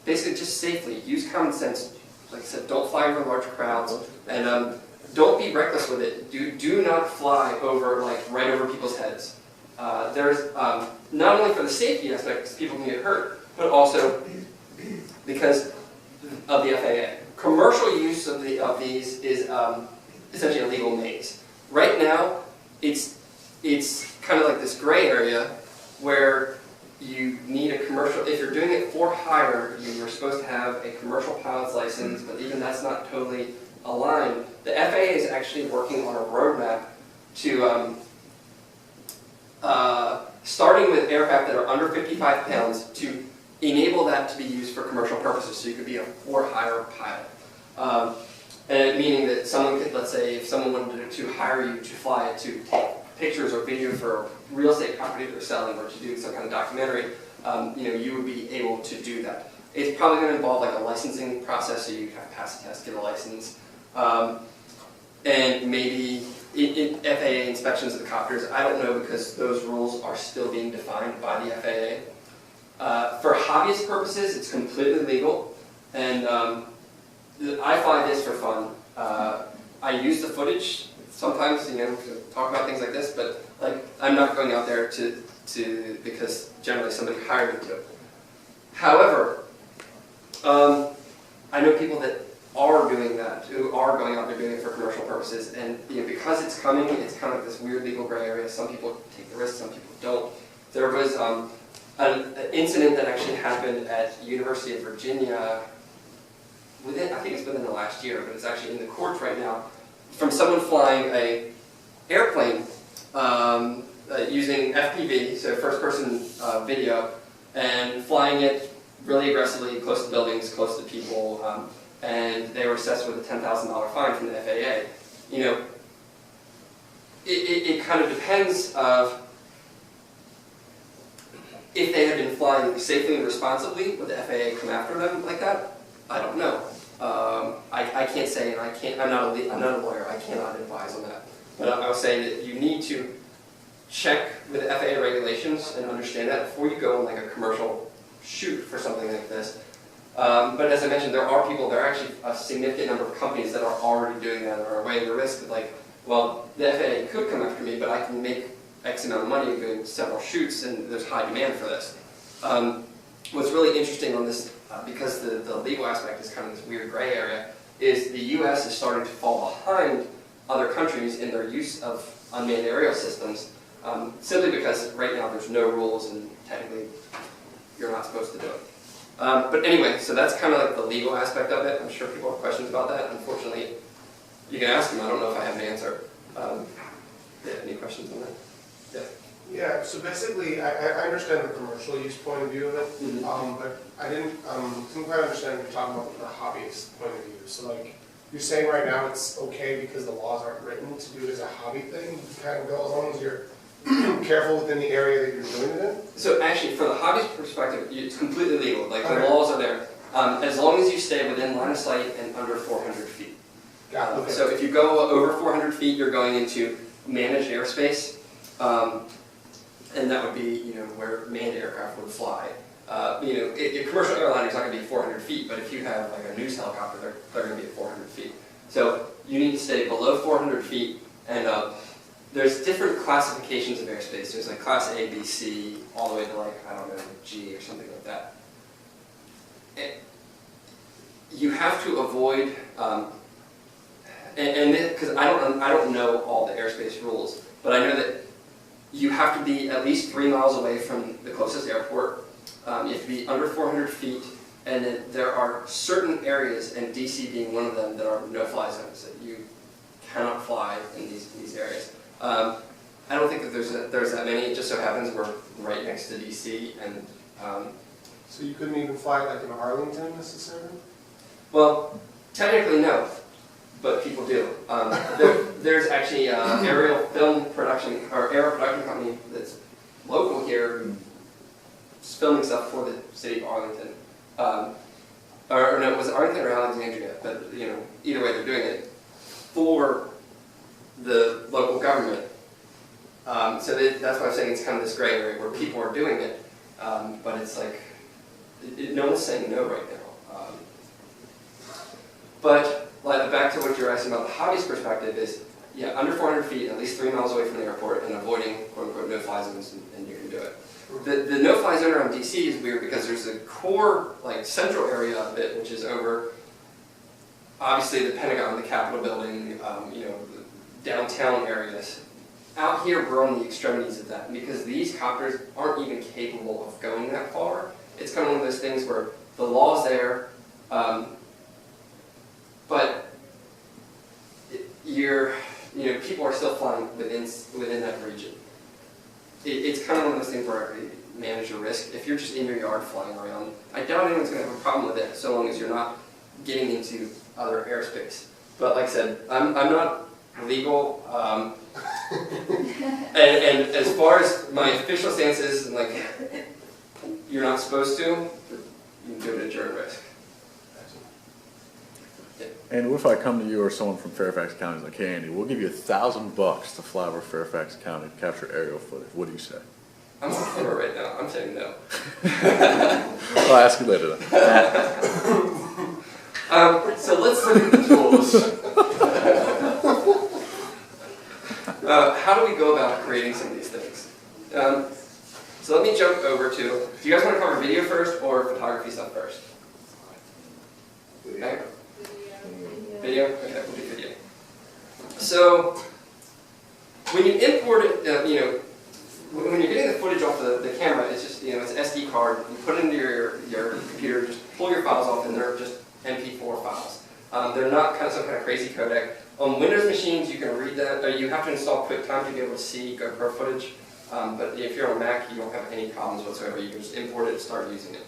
basically just safely. Use common sense. Like I said, don't fly over large crowds, and don't be reckless with it. Do not fly over right over people's heads. There's not only for the safety aspect, because people can get hurt, but also because of the FAA. Commercial use of these is essentially a legal maze. Right now, it's kind of like this gray area where you need a commercial. If you're doing it for hire, you're supposed to have a commercial pilot's license, but even that's not totally aligned. The FAA is actually working on a roadmap to starting with aircraft that are under 55 pounds to enable that to be used for commercial purposes, so you could be a for-hire pilot. And meaning that someone could, let's say, if someone wanted to hire you to fly it to take pictures or video for a real estate property they're selling or to do some kind of documentary, you would be able to do that. It's probably going to involve like a licensing process, so you have to pass a test, get a license, and maybe FAA inspections of the copters. I don't know because those rules are still being defined by the FAA. For hobbyist purposes, it's completely legal, and I fly this for fun. I use the footage sometimes, to talk about things like this, but I'm not going out there to because generally somebody hired me to. However, I know people that are doing that, who are going out there doing it for commercial purposes, and because it's coming, it's kind of like this weird legal gray area. Some people take the risk, some people don't. There was an incident that actually happened at University of Virginia I think it's within the last year, but it's actually in the courts right now, from someone flying a airplane using FPV, so first-person video, and flying it really aggressively close to buildings, close to people, and they were assessed with a $10,000 fine from the FAA. It kind of depends of if they had been flying safely and responsibly, would the FAA come after them like that? I don't know. I can't say, and I'm not a lawyer. I cannot advise on that. But I will say that you need to check with the FAA regulations and understand that before you go on like a commercial shoot for something like this. But as I mentioned, there are actually a significant number of companies that are already doing that and are weighing the risk of well, the FAA could come after me, but I can make X amount of money doing several shoots, and there's high demand for this. what's really interesting on this, because the legal aspect is kind of this weird gray area, is the US is starting to fall behind other countries in their use of unmanned aerial systems, simply because right now there's no rules and technically you're not supposed to do it. But anyway, so that's kind of like the legal aspect of it. I'm sure people have questions about that. Unfortunately, you can ask them. I don't know if I have an answer. Yeah, any questions on that? Yeah. Yeah, so basically, I understand the commercial use point of view of it, Mhm. but I didn't quite understand what you're talking about the hobbyist point of view. So like, you're saying right now it's okay because the laws aren't written to do it as a hobby thing? You kind of go as long as you're careful within the area that you're doing it in? So actually, from the hobbyist perspective, it's completely legal. Like the Okay. laws are there, as long as you stay within line of sight and under 400 feet. Got it, okay. So if you go over 400 feet, you're going into managed airspace, and that would be, you know, where manned aircraft would fly. You know, a commercial airline is not going to be 400 feet, but if you have like a news helicopter, they're going to be at 400 feet. So you need to stay below 400 feet, and there's different classifications of airspace. There's like Class A, B, C, all the way to like, I don't know, G or something like that. You have to avoid, because I don't know all the airspace rules, but I know that you have to be at least 3 miles away from the closest airport. You have to be under 400 feet, and then there are certain areas, and DC being one of them, that are no-fly zones that you cannot fly in these areas. I don't think that there's that many. It just so happens we're right next to DC, and So you couldn't even fly like in Arlington necessarily? well, technically no, but people do. There's actually an aerial film production or aerial production company that's local here, just filming stuff for the city of Arlington. Or no, it was Arlington or Alexandria, but you know, either way they're doing it for the local government. So that's why I'm saying it's kind of this gray area where people are doing it, but it's like no one's saying no right now. But like, back to what you're asking about the hobbyist perspective is, yeah, under 400 feet, at least 3 miles away from the airport, and avoiding quote-unquote no-fly zones, and you can do it. The no-fly zone around DC is weird because there's a core, like, central area of it, which is over, obviously, the Pentagon, the Capitol building, you know, the downtown areas. Out here, we're on the extremities of that, because these copters aren't even capable of going that far. It's kind of one of those things where the law's there, but people are still flying within that region. It's kind of one of those things where you manage your risk. If you're just in your yard flying around, I doubt anyone's going to have a problem with it, so long as you're not getting into other airspace. But like I said, I'm not legal, and as far as my official stance is, like, you're not supposed to, you can do it at your risk. And what if I come to you or someone from Fairfax County is like, hey Andy, we'll give you $1,000 to fly over Fairfax County and capture aerial footage. What do you say? I'm on camera right now. I'm saying no. I'll ask you later then. So let's look at the tools. How do we go about creating some of these things? So let me jump over to, do you guys want to cover video first or photography stuff first? Okay. Video? Okay, we'll do video. So, when you import it, you know, when you're getting the footage off the camera, it's just, you know, it's an SD card. You put it into your computer, just pull your files off, and they're just MP4 files. They're not kind of some kind of crazy codec. On Windows machines, you can read that, or you have to install QuickTime to be able to see GoPro footage. But if you're on Mac, you don't have any problems whatsoever. You can just import it and start using it.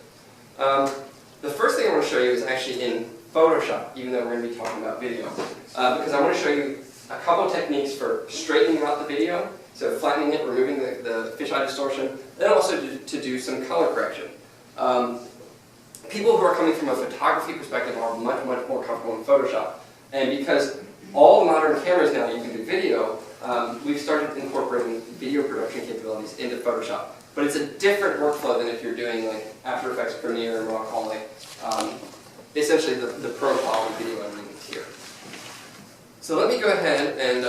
The first thing I want to show you is actually in Photoshop, even though we're going to be talking about video. Because I want to show you a couple techniques for straightening out the video, so flattening it, removing the fisheye distortion, and also to do some color correction. People who are coming from a photography perspective are much, much more comfortable in Photoshop. And because all modern cameras now you can do video, we've started incorporating video production capabilities into Photoshop. But it's a different workflow than if you're doing like After Effects, Premiere, and what I'll call like, essentially the pro quality video editing here. So let me go ahead and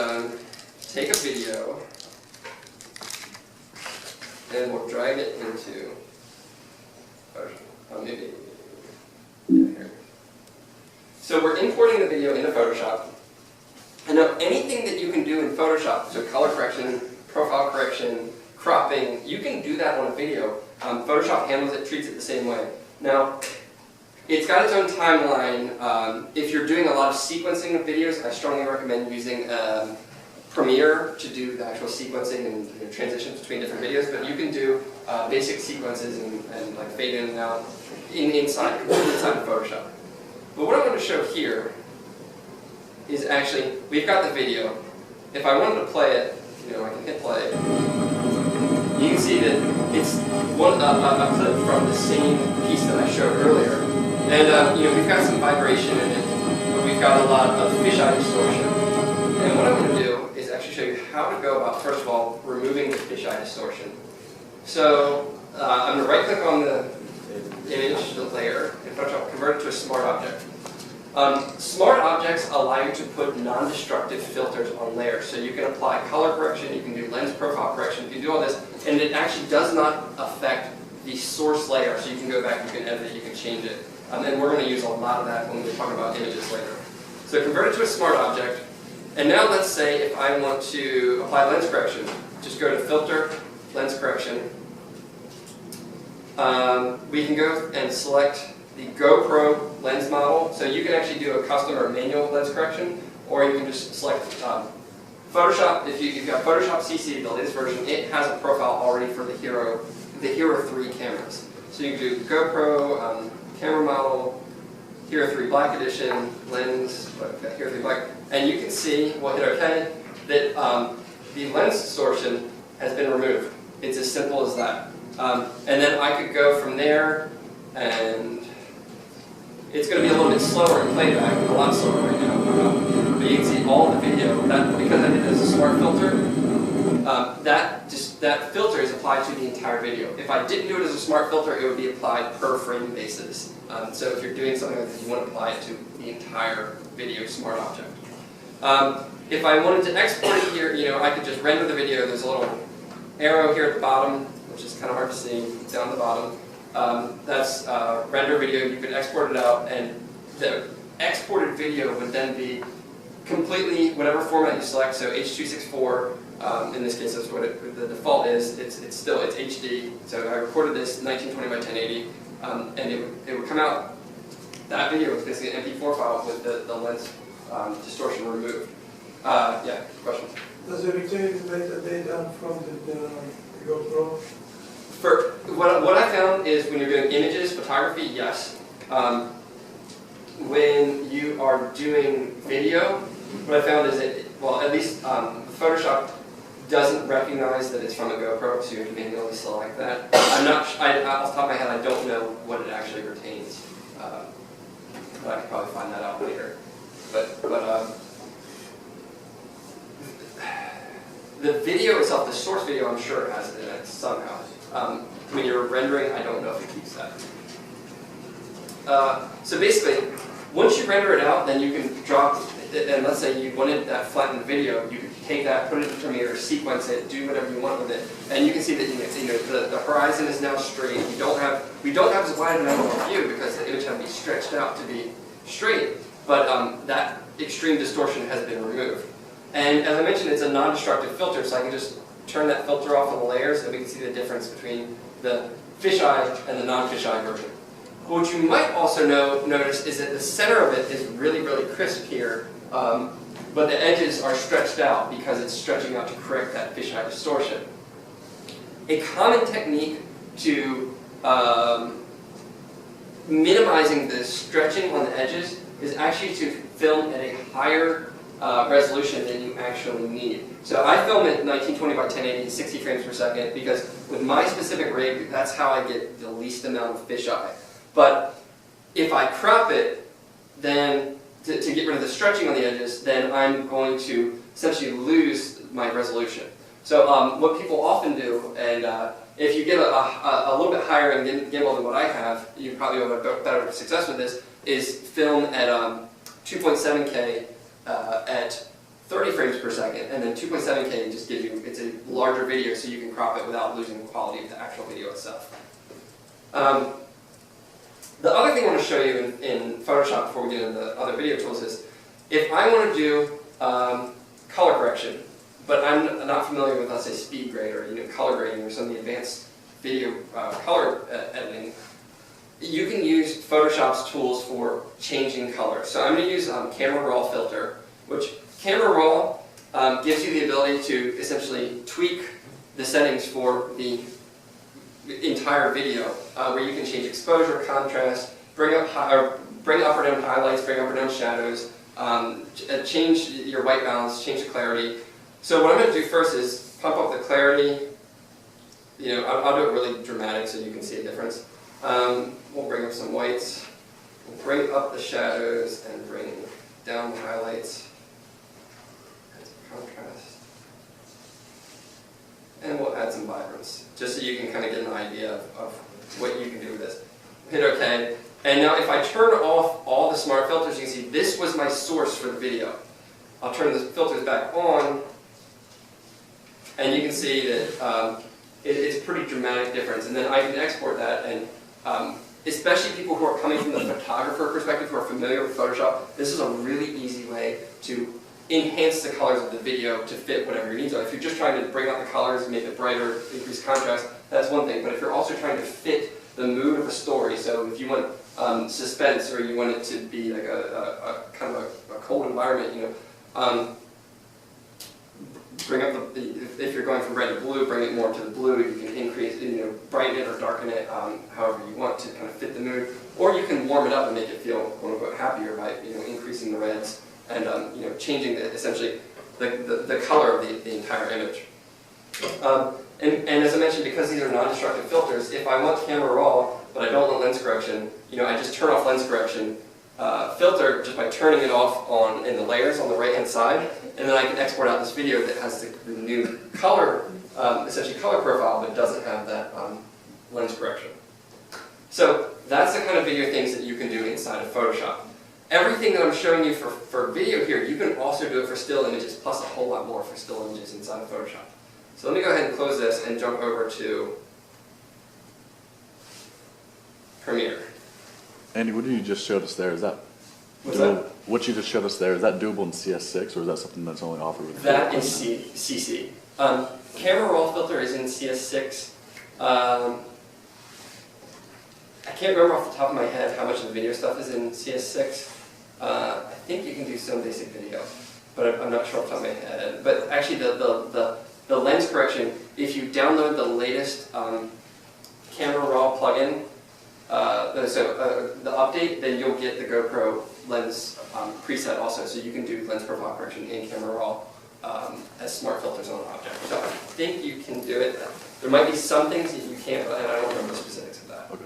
take a video, and we'll drag it into Photoshop. Maybe. Yeah, here. So we're importing the video into Photoshop. And now anything that you can do in Photoshop, so color correction, profile correction, cropping, you can do that on a video. Photoshop handles it, treats it the same way. Now, it's got its own timeline. If you're doing a lot of sequencing of videos, I strongly recommend using Premiere to do the actual sequencing and transitions between different videos, but you can do basic sequences and like fade in and out inside of Photoshop. But what I want to show here is actually, we've got the video. If I wanted to play it, I can hit play. You can see that it's a clip from the same piece that I showed earlier. And we've got some vibration in it, but we've got a lot of fisheye distortion. And what I'm going to do is actually show you how to go about, first of all, removing the fisheye distortion. So I'm going to right click on the image, the layer, in Photoshop, convert it to a smart object. Smart objects allow you to put non-destructive filters on layers. So you can apply color correction, you can do lens profile correction, you can do all this, and it actually does not affect the source layer. So you can go back, you can edit it, you can change it. And we're going to use a lot of that when we talk about images later. So convert it to a smart object. And now let's say if I want to apply lens correction, just go to Filter, Lens Correction. We can go and select the GoPro lens model. So you can actually do a custom or manual lens correction, or you can just select Photoshop. If you've got Photoshop CC, the latest version, it has a profile already for the Hero 3 cameras. So you can do GoPro, camera model, Hero 3 Black Edition, lens, Hero 3 Black, and you can see, we'll hit OK, that the lens distortion has been removed. It's as simple as that. And then I could go from there, and it's going to be a little bit slower in playback, a lot slower right now. But you can see all the video, because I did it as a smart filter, that filter is applied to the entire video. If I didn't do it as a smart filter, it would be applied per frame basis. So if you're doing something like this, you want to apply it to the entire video smart object. If I wanted to export it here, I could just render the video. There's a little arrow here at the bottom, which is kind of hard to see, down the bottom. That's render video. You could export it out, and the exported video would then be completely whatever format you select. So H.264. In this case, that's what the default is. It's HD. So I recorded this 1920 by 1080, and it would come out. That video was basically an MP4 file with the lens distortion removed. Yeah, questions? Does it retain the metadata from the GoPro? For what I found is when you're doing images, photography, yes. When you are doing video, what I found is that, well, at least Photoshop doesn't recognize that it's from a GoPro, so you have to manually select that. I'm not, off the top of my head, I don't know what it actually retains, but I could probably find that out later. But the video itself, the source video, I'm sure it has it in it somehow. When you're rendering, I don't know if it keeps that. So basically, once you render it out, then you can drop, and let's say you wanted that flattened video, you could take that, put it in Premiere, sequence it, do whatever you want with it, and you can see that the horizon is now straight. We don't have as wide an angle of view because the image had to be stretched out to be straight, but that extreme distortion has been removed. And as I mentioned, it's a non-destructive filter, so I can just turn that filter off on the layers, and we can see the difference between the fisheye and the non-fisheye version. What you might also notice is that the center of it is really, really crisp here, but the edges are stretched out because it's stretching out to correct that fisheye distortion. A common technique to minimizing the stretching on the edges is actually to film at a higher resolution than you actually need. So I film at 1920 by 1080, 60 frames per second, because with my specific rig, that's how I get the least amount of fisheye. But if I crop it, then to get rid of the stretching on the edges, then I'm going to essentially lose my resolution. So what people often do, and if you get a little bit higher in gimbal than what I have, you probably will have better success with this, is film at 2.7K at 30 frames per second, and then 2.7K just gives you, it's a larger video so you can crop it without losing the quality of the actual video itself. The other thing I want to show you in Photoshop before we get into the other video tools is, if I want to do color correction, but I'm not familiar with, let's say, speed grade or color grading or some of the advanced video color editing, you can use Photoshop's tools for changing color. So I'm going to use Camera Raw filter, which Camera Raw gives you the ability to essentially tweak the settings for the entire video, where you can change exposure, contrast, bring up or down highlights, bring up or down shadows, change your white balance, change the clarity. So what I'm going to do first is pump up the clarity. I'll do it really dramatic so you can see a difference. We'll bring up some whites, we'll bring up the shadows, and bring down the highlights, add some contrast, and we'll add some vibrance, just so you can kind of get an idea of what you can do with this. Hit OK, and now if I turn off all the smart filters, you can see this was my source for the video. I'll turn the filters back on, and you can see that it's a pretty dramatic difference, and then I can export that, and especially people who are coming from the photographer perspective, who are familiar with Photoshop, this is a really easy way to enhance the colors of the video to fit whatever your needs are. If you're just trying to bring out the colors, make it brighter, increase contrast, that's one thing, but if you're also trying to fit the mood of a story, so if you want suspense, or you want it to be like a kind of a cold environment, bring up if you're going from red to blue, bring it more to the blue. You can increase, brighten it or darken it, however you want to kind of fit the mood. Or you can warm it up and make it feel, quote unquote, happier by, increasing the reds and, changing essentially the color of the entire image. And as I mentioned, because these are non-destructive filters, if I want camera raw, but I don't want lens correction, I just turn off lens correction filter just by turning it off in the layers on the right-hand side, and then I can export out this video that has the new color, essentially color profile, but doesn't have that lens correction. So that's the kind of video things that you can do inside of Photoshop. Everything that I'm showing you for video here, you can also do it for still images, plus a whole lot more for still images inside of Photoshop. So let me go ahead and close this and jump over to Premiere. Andy, what did you just showed us there? Is that What's doable? that? What you just showed us there, is that doable in CS6, or is that something that's only offered with That is CC. Camera Raw filter is in CS6. I can't remember off the top of my head how much of the video stuff is in CS6. I think you can do some basic video, but I'm not sure off the top of my head. But actually, the lens correction, if you download the latest Camera Raw plugin, the update, then you'll get the GoPro lens preset also, so you can do lens profile correction in Camera Raw as smart filters on an object. So I think you can do it. There might be some things that you can't, and I don't remember the specifics of that. Okay.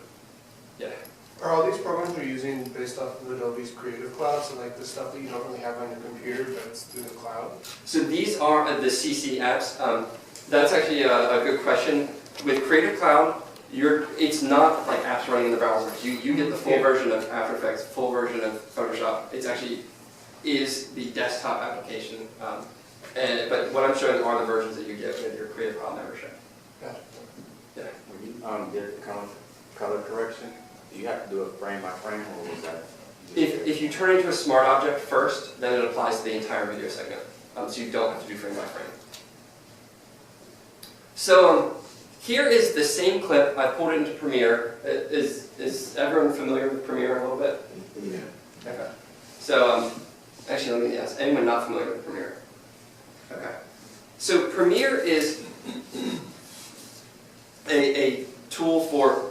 Yeah. Are all these programs you're using based off of Adobe's Creative Cloud, so like the stuff that you don't really have on your computer, but it's through the cloud? So these are the CC apps. That's actually a good question. With Creative Cloud, it's not like apps running in the browser. You get the full version of After Effects, full version of Photoshop. It's actually is the desktop application. But what I'm showing are the versions that you get with your Creative Cloud membership. Gotcha. Yeah. When you get color correction, do you have to do it frame by frame, or was that? If you turn into a smart object first, then it applies to the entire video segment. So you don't have to do frame by frame. So here is the same clip. I pulled it into Premiere. Is everyone familiar with Premiere a little bit? Yeah. Okay. So actually, let me ask, anyone not familiar with Premiere? Okay. So Premiere is a tool for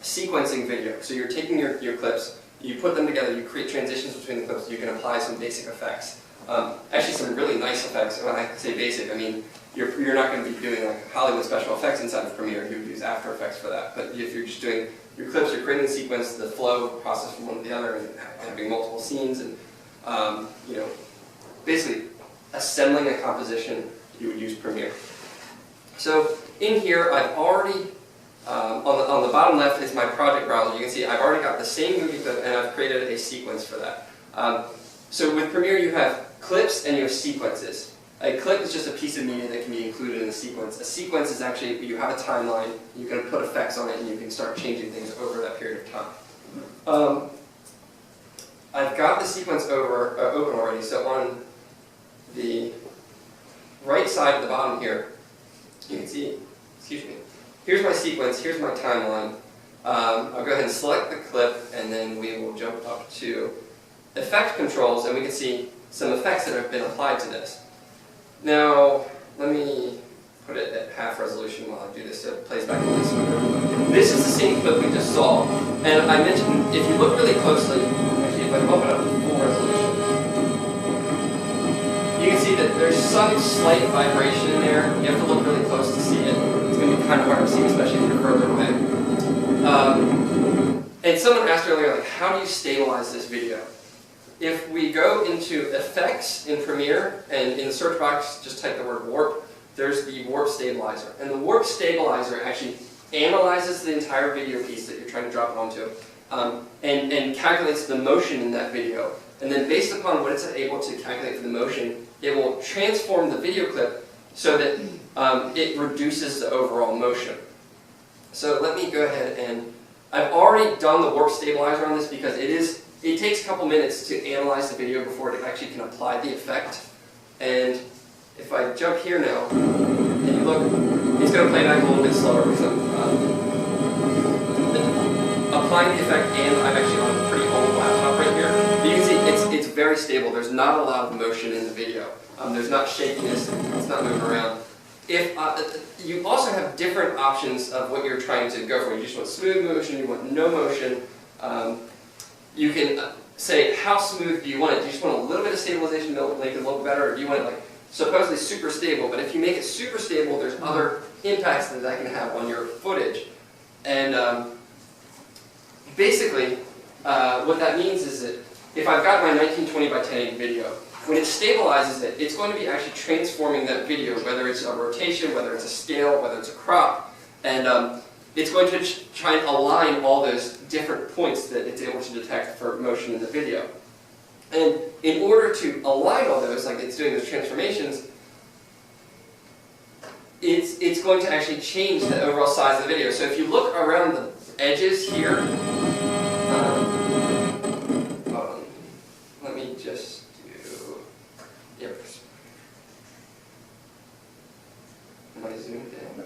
sequencing video. So you're taking your clips, you put them together, you create transitions between the clips, you can apply some basic effects. Actually some really nice effects. When I say basic, I mean you're not going to be doing like Hollywood special effects inside of Premiere. You would use After Effects for that. But if you're just doing your clips, you're creating a sequence, the flow process from one to the other, and having multiple scenes, and basically assembling a composition, you would use Premiere. So in here, I've already on the bottom left is my project browser. You can see I've already got the same movie clip, and I've created a sequence for that. So with Premiere, you have clips and you have sequences. A clip is just a piece of media that can be included in a sequence. A sequence is actually, you have a timeline, you can put effects on it, and you can start changing things over that period of time. I've got the sequence open already, so on the right side of the bottom here, you can see, excuse me, here's my sequence, here's my timeline. I'll go ahead and select the clip, and then we will jump up to effect controls, and we can see some effects that have been applied to this. Now, let me put it at half resolution while I do this so it plays back on this one. This is the same clip we just saw, and I mentioned if you look really closely, actually if I bump it up to full resolution, you can see that there's some slight vibration in there. You have to look really close to see it. It's going to be kind of hard to see, especially if you're further away. And someone asked earlier, like, how do you stabilize this video? If we go into Effects in Premiere, and in the search box, just type the word warp, there's the warp stabilizer. And the warp stabilizer actually analyzes the entire video piece that you're trying to drop it onto, and calculates the motion in that video. And then based upon what it's able to calculate for the motion, it will transform the video clip so that it reduces the overall motion. So let me go ahead and, I've already done the warp stabilizer on this because it takes a couple minutes to analyze the video before it actually can apply the effect. And if I jump here now, and you look, it's going to play back a little bit slower because I'm applying the effect, and I'm actually on a pretty old laptop right here. But you can see it's very stable. There's not a lot of motion in the video. There's not shakiness. It's not moving around. If you also have different options of what you're trying to go for. You just want smooth motion. You want no motion. You can say how smooth do you want it. Do you just want a little bit of stabilization to make it look better, or do you want it like supposedly super stable? But if you make it super stable, there's other impacts that can have on your footage. And basically, what that means is that if I've got my 1920 by 1080 video, when it stabilizes it, it's going to be actually transforming that video, whether it's a rotation, whether it's a scale, whether it's a crop, and it's going to try and align all those different points that it's able to detect for motion in the video. And in order to align all those, like it's doing those transformations, it's going to actually change the overall size of the video. So if you look around the edges here, let me just do, yep. Am I zoomed in?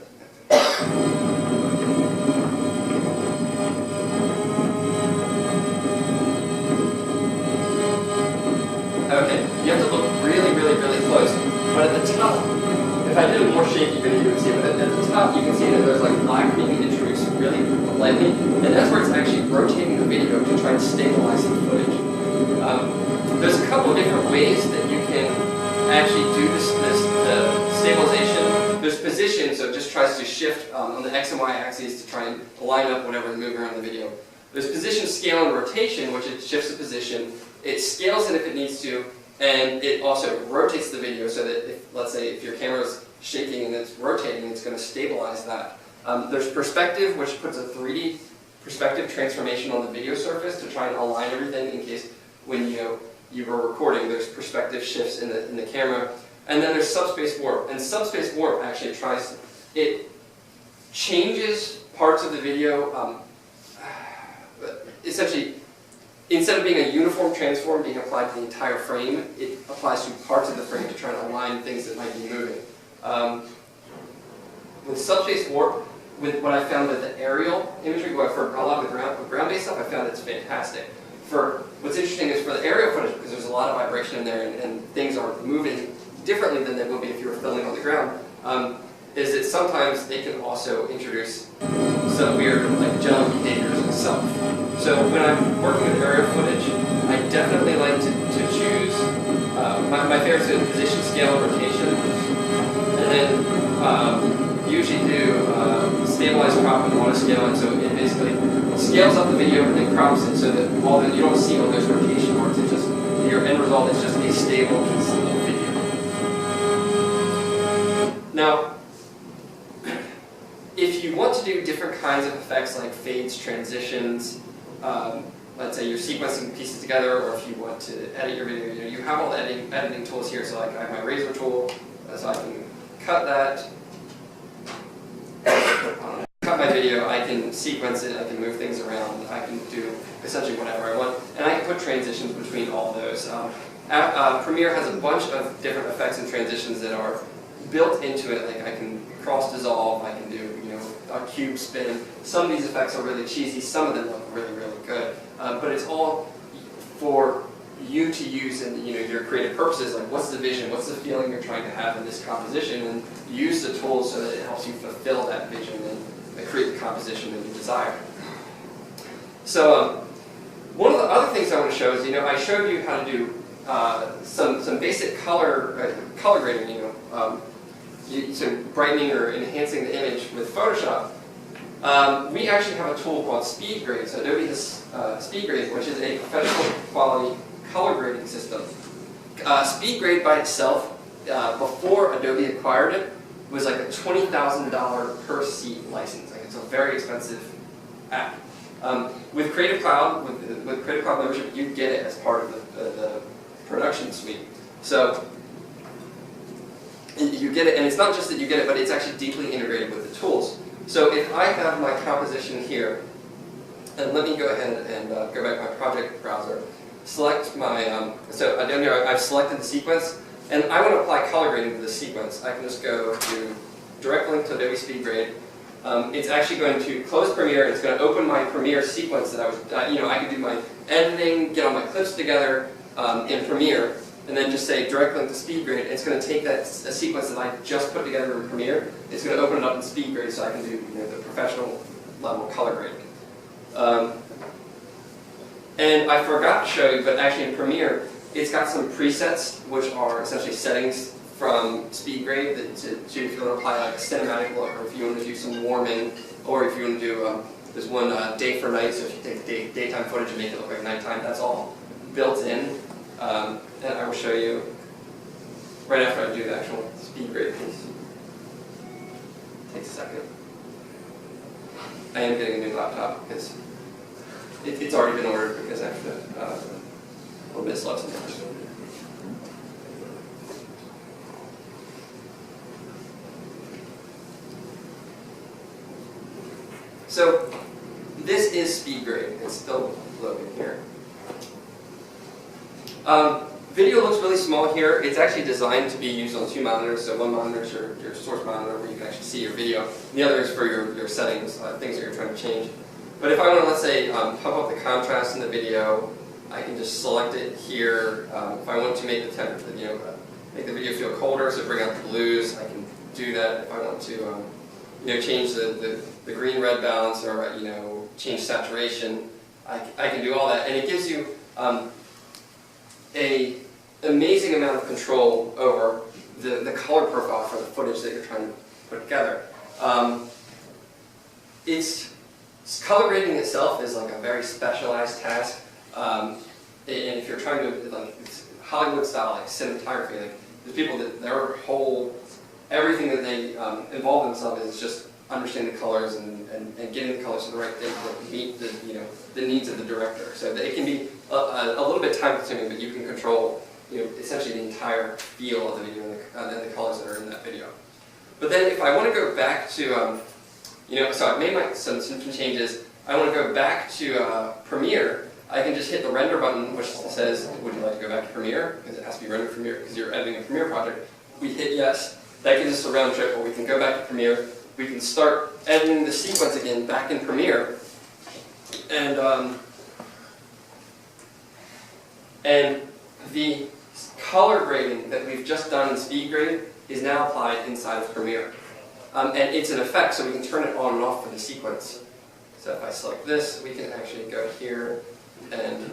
Okay, you have to look really, really, really close. But at the top, if I did a more shaky video, you would see it. But at the top, you can see that there's like black being introduced really lightly, and that's where it's actually rotating the video to try and stabilize the footage. There's a couple of different ways that you can actually do this stabilization. There's position, so it just tries to shift on the X and Y axes to try and line up whatever is moving around the video. There's position, scale, and rotation, which it shifts the position. It scales it if it needs to, and it also rotates the video so that, if, let's say, if your camera is shaking and it's rotating, it's going to stabilize that. There's perspective, which puts a 3D perspective transformation on the video surface to try and align everything in case when you were recording, there's perspective shifts in the camera. And then there's subspace warp, and subspace warp actually it changes parts of the video. Essentially, instead of being a uniform transform being applied to the entire frame, it applies to parts of the frame to try and align things that might be moving. With subspace warp, with what I found with the aerial imagery, for a lot of the ground-based stuff, I found it's fantastic. What's interesting is for the aerial footage, because there's a lot of vibration in there and things are moving differently than they would be if you were filming on the ground, is that sometimes they can also introduce some weird like jello behaviors itself. So when I'm working with aerial footage, I definitely like to choose, my favorite is position, scale, and rotation, and then usually do stabilize, crop, and auto scale, and so it basically scales up the video and then crops it so that you don't see all those rotation marks. It's just your end result is just a stable, consistent video. Now, if you want to do different kinds of effects like fades, transitions, let's say you're sequencing pieces together, or if you want to edit your video, you have all the editing tools here. So like I have my razor tool, So I can cut that, cut my video, I can sequence it, I can move things around, I can do essentially whatever I want, and I can put transitions between all those. Premiere has a bunch of different effects and transitions that are built into it. Like I can cross dissolve, I can do a cube spin. Some of these effects are really cheesy, some of them look really, really good, but it's all for you to use in your creative purposes. Like what's the vision, what's the feeling you're trying to have in this composition, and use the tools so that it helps you fulfill that vision and create the composition that you desire. So one of the other things I want to show is, I showed you how to do some basic color grading, so brightening or enhancing the image with Photoshop. We actually have a tool called Speed Grade. So Adobe has Speed Grade, which is a professional quality color grading system. Speed Grade by itself, before Adobe acquired it, was like a $20,000 per seat license. Like it's a very expensive app. With Creative Cloud, with Creative Cloud membership, you get it as part of the production suite. So you get it, and it's not just that you get it, but it's actually deeply integrated with the tools. So if I have my composition here, and let me go ahead and go back to my project browser, select my, so down here I've selected the sequence, and I want to apply color grading to the sequence. I can just go to direct link to Adobe Speed Grade. It's actually going to close Premiere, and it's going to open my Premiere sequence that I was, I can do my editing, get all my clips together in Premiere, and then just say direct link to Speed Grade. It's going to take that sequence that I just put together in Premiere. It's going to open it up in Speed Grade so I can do the professional level color grading. And I forgot to show you, but actually in Premiere, it's got some presets which are essentially settings from Speed Grade that to if you want to apply like a cinematic look, or if you want to do some warming, or if you want to do there's one day for night. So if you take daytime footage and make it look like nighttime, that's all built in. And I will show you right after I do the actual Speed Grade piece. Takes a second. I am getting a new laptop because it's already been ordered because I have to a little bit slow sometimes. So this is Speed Grade. It's still loading here. Video looks really small here. It's actually designed to be used on two monitors. So one monitor is your source monitor where you can actually see your video. And the other is for your settings, things that you're trying to change. But if I want to, let's say, pump up the contrast in the video, I can just select it here. If I want to make the temperature, make the video feel colder, so bring out the blues, I can do that. If I want to, change the green-red balance, or change saturation, I can do all that, and it gives you a amazing amount of control over the color profile for the footage that you're trying to put together. Color grading itself is like a very specialized task, and if you're trying to, like, Hollywood style, like cinematography, like there's people that everything that they involve themselves is just understanding the colors and getting the colors to the right thing that meet the needs of the director. So that it can be a little bit time consuming, but you can control essentially the entire feel of the video and the colors that are in that video. But then if I want to go back to so I've made some changes. I want to go back to Premiere. I can just hit the render button, which says, would you like to go back to Premiere? Because it has to be rendered Premiere because you're editing a Premiere project. We hit yes. That gives us a round trip where we can go back to Premiere. We can start editing the sequence again back in Premiere. And the color grading that we've just done in Speed Grade is now applied inside of Premiere. And it's an effect, so we can turn it on and off for the sequence. So if I select this, we can actually go here, and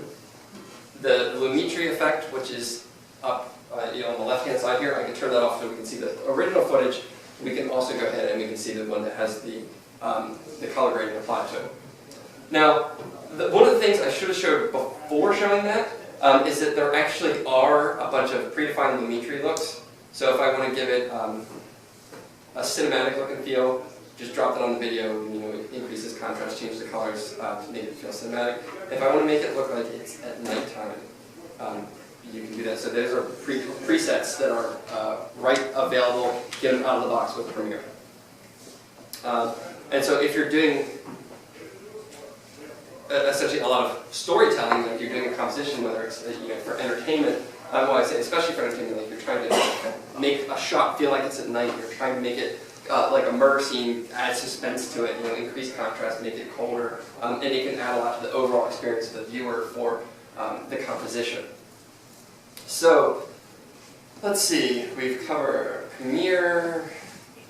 the Lumetri effect, which is up on the left-hand side here, I can turn that off so we can see the original footage. We can also go ahead and we can see the one that has the color grading applied to it. Now, one of the things I should have showed before showing that is that there actually are a bunch of predefined Lumetri looks. So if I want to give it a cinematic look and feel, just drop it on the video, it increases contrast, change the colors to make it feel cinematic. If I want to make it look like it's at nighttime, you can do that. So those are presets that are right available, get them out of the box with Premiere. And so if you're doing essentially a lot of storytelling, like you're doing a composition, whether it's for entertainment, well, I say especially for entertainment, like you're trying to make a shot feel like it's at night, you're trying to make it like a murder scene, add suspense to it, increase contrast, make it colder, and it can add a lot to the overall experience of the viewer for the composition. So, let's see, we've covered Premiere,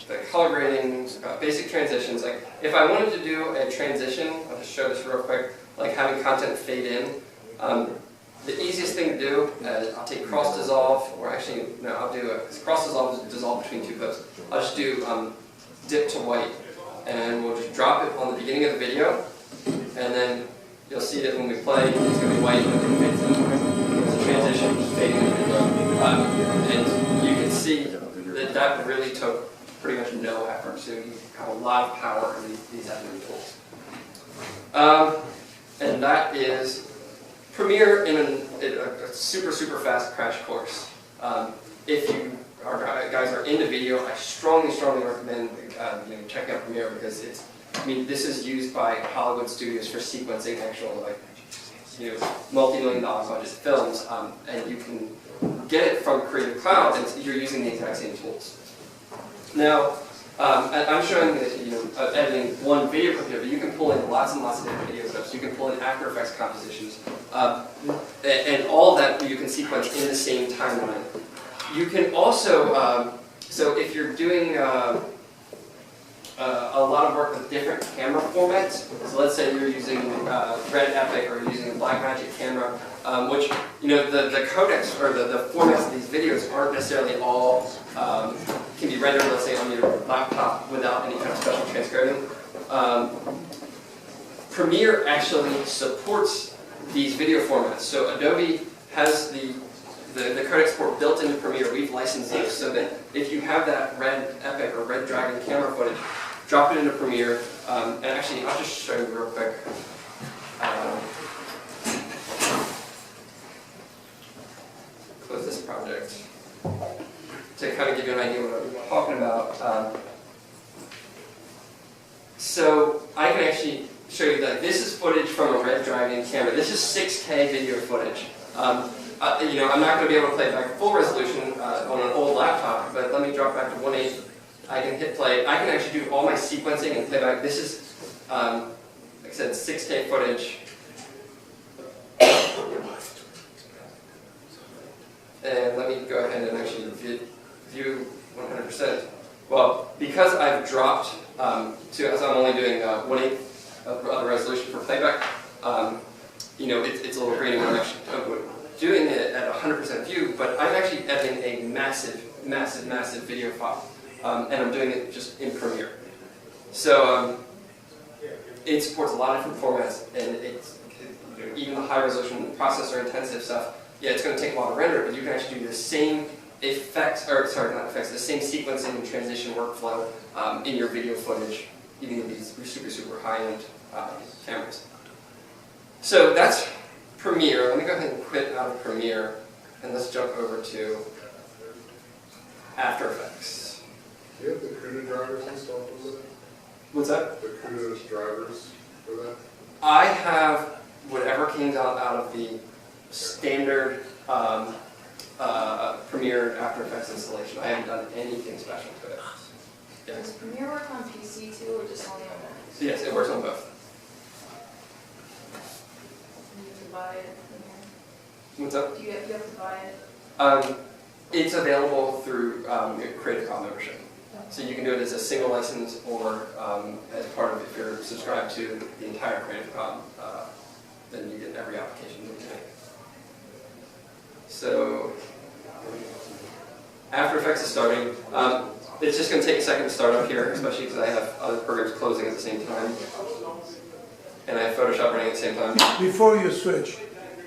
the color grading, basic transitions. Like, if I wanted to do a transition, I'll just show this real quick, like having content fade in. The easiest thing to do is I'll take cross dissolve, or actually, no, I'll do a, because cross dissolve is dissolve between two posts. I'll just do dip to white, and we'll just drop it on the beginning of the video, and then you'll see that when we play, it's going to be white, and then it fades in. It's a transition, fading in the video. And you can see that that really took pretty much no effort, so you have a lot of power in these editing tools. And that is Premiere in a super, super fast crash course. If you guys are into video, I strongly, strongly recommend checking out Premiere, because this is used by Hollywood studios for sequencing actual multi-million-dollar budget films, and you can get it from Creative Cloud, and you're using the exact same tools. Now, I'm showing that editing one video clip here, but you can pull in lots and lots of different video clips. You can pull in After Effects compositions, and all of that you can sequence in the same timeline. You can also, so if you're doing a lot of work with different camera formats, so let's say you're using Red Epic or using a Blackmagic camera, which the codecs or the formats of these videos aren't necessarily all can be rendered, let's say, on your laptop without any kind of special transcoding. Premiere actually supports these video formats. So Adobe has the codec support built into Premiere. We've licensed those so that if you have that Red Epic or Red Dragon camera footage, drop it into Premiere. And actually, I'll just show you real quick. Close this project to kind of give you an idea what I'm talking about. So I can actually show you that this is footage from a Red Dragon camera. This is 6K video footage. I'm not going to be able to play it back full resolution on an old laptop, but let me drop back to 1.8. I can hit play. I can actually do all my sequencing and playback. This is, like I said, 6K footage. And let me go ahead and actually view 100%. Well, because I've dropped as I'm only doing 1/8 of the resolution for playback, it's a little grainy when I'm actually doing it at 100% view, but I'm actually editing a massive, massive, massive video file, and I'm doing it just in Premiere. So it supports a lot of different formats, and even the high resolution processor intensive stuff. Yeah, it's going to take a while to render, but you can actually do the same effects, or sorry, not effects, the same sequencing and transition workflow in your video footage, even in these super, super high-end cameras. So that's Premiere. Let me go ahead and quit out of Premiere, and let's jump over to After Effects. Do you have the CUDA drivers installed for that? What's that? The CUDA drivers for that? I have whatever came out of the standard Premiere After Effects installation. I haven't done anything special to it. Yeah. Does Premiere work on PC too, or just only on Mac? So yes, it works on both. You have to buy it. What's up? Do you have to buy it? It's available through Creative Cloud membership. So you can do it as a single license, or as part of, if you're subscribed to the entire Creative Cloud, then you get every application you need to make. So After Effects is starting. It's just going to take a second to start up here, especially because I have other programs closing at the same time, and I have Photoshop running at the same time. Before you switch,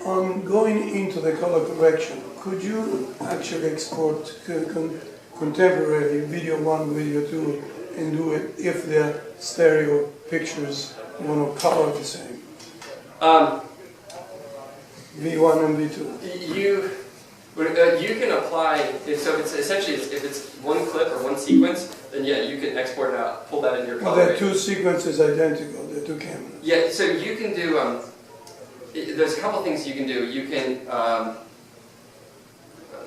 on going into the color correction, could you actually export contemporary video 1, video 2, and do it if the stereo pictures want to color the same? V1 and V2. You can apply, so it's essentially, if it's one clip or one sequence, then yeah, you can export it out, pull that into your Well, color. they're two sequences identical, they're two cameras. Yeah, so you can do, there's a couple things you can do. You can, let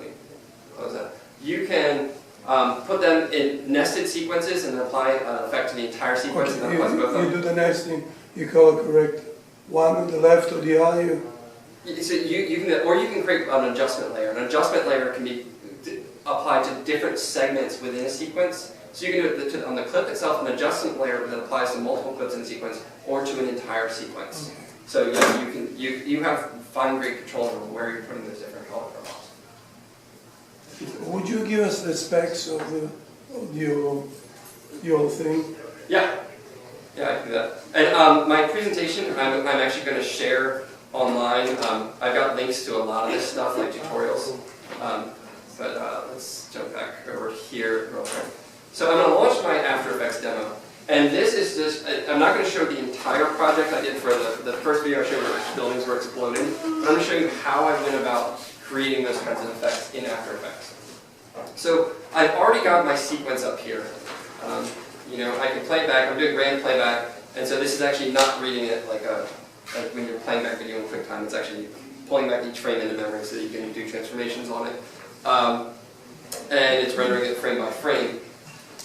me close that. You can put them in nested sequences and apply an effect to the entire sequence. Okay, And applies both of you them. do the nesting, you color correct one on the left or the other. So you can, or you can create an adjustment layer. An adjustment layer can be applied to different segments within a sequence. So you can do it on the clip itself, an adjustment layer that applies to multiple clips in a sequence, or to an entire sequence. So yeah, you have fine-grained control over where you're putting those different color profiles. Would you give us the specs of your thing? Yeah, I can do that. And my presentation, I'm actually going to share online. I've got links to a lot of this stuff, like tutorials. But let's jump back over here real quick. So I'm going to launch my After Effects demo. And this is just, I'm not going to show the entire project I did for the first video I showed where buildings were exploding. But I'm going to show you how I went about creating those kinds of effects in After Effects. So I've already got my sequence up here. You know, I can play it back. I'm doing grand playback. And so this is actually not reading it like when you're playing back video in QuickTime. It's actually pulling back each frame into memory so that you can do transformations on it. And it's rendering it frame by frame.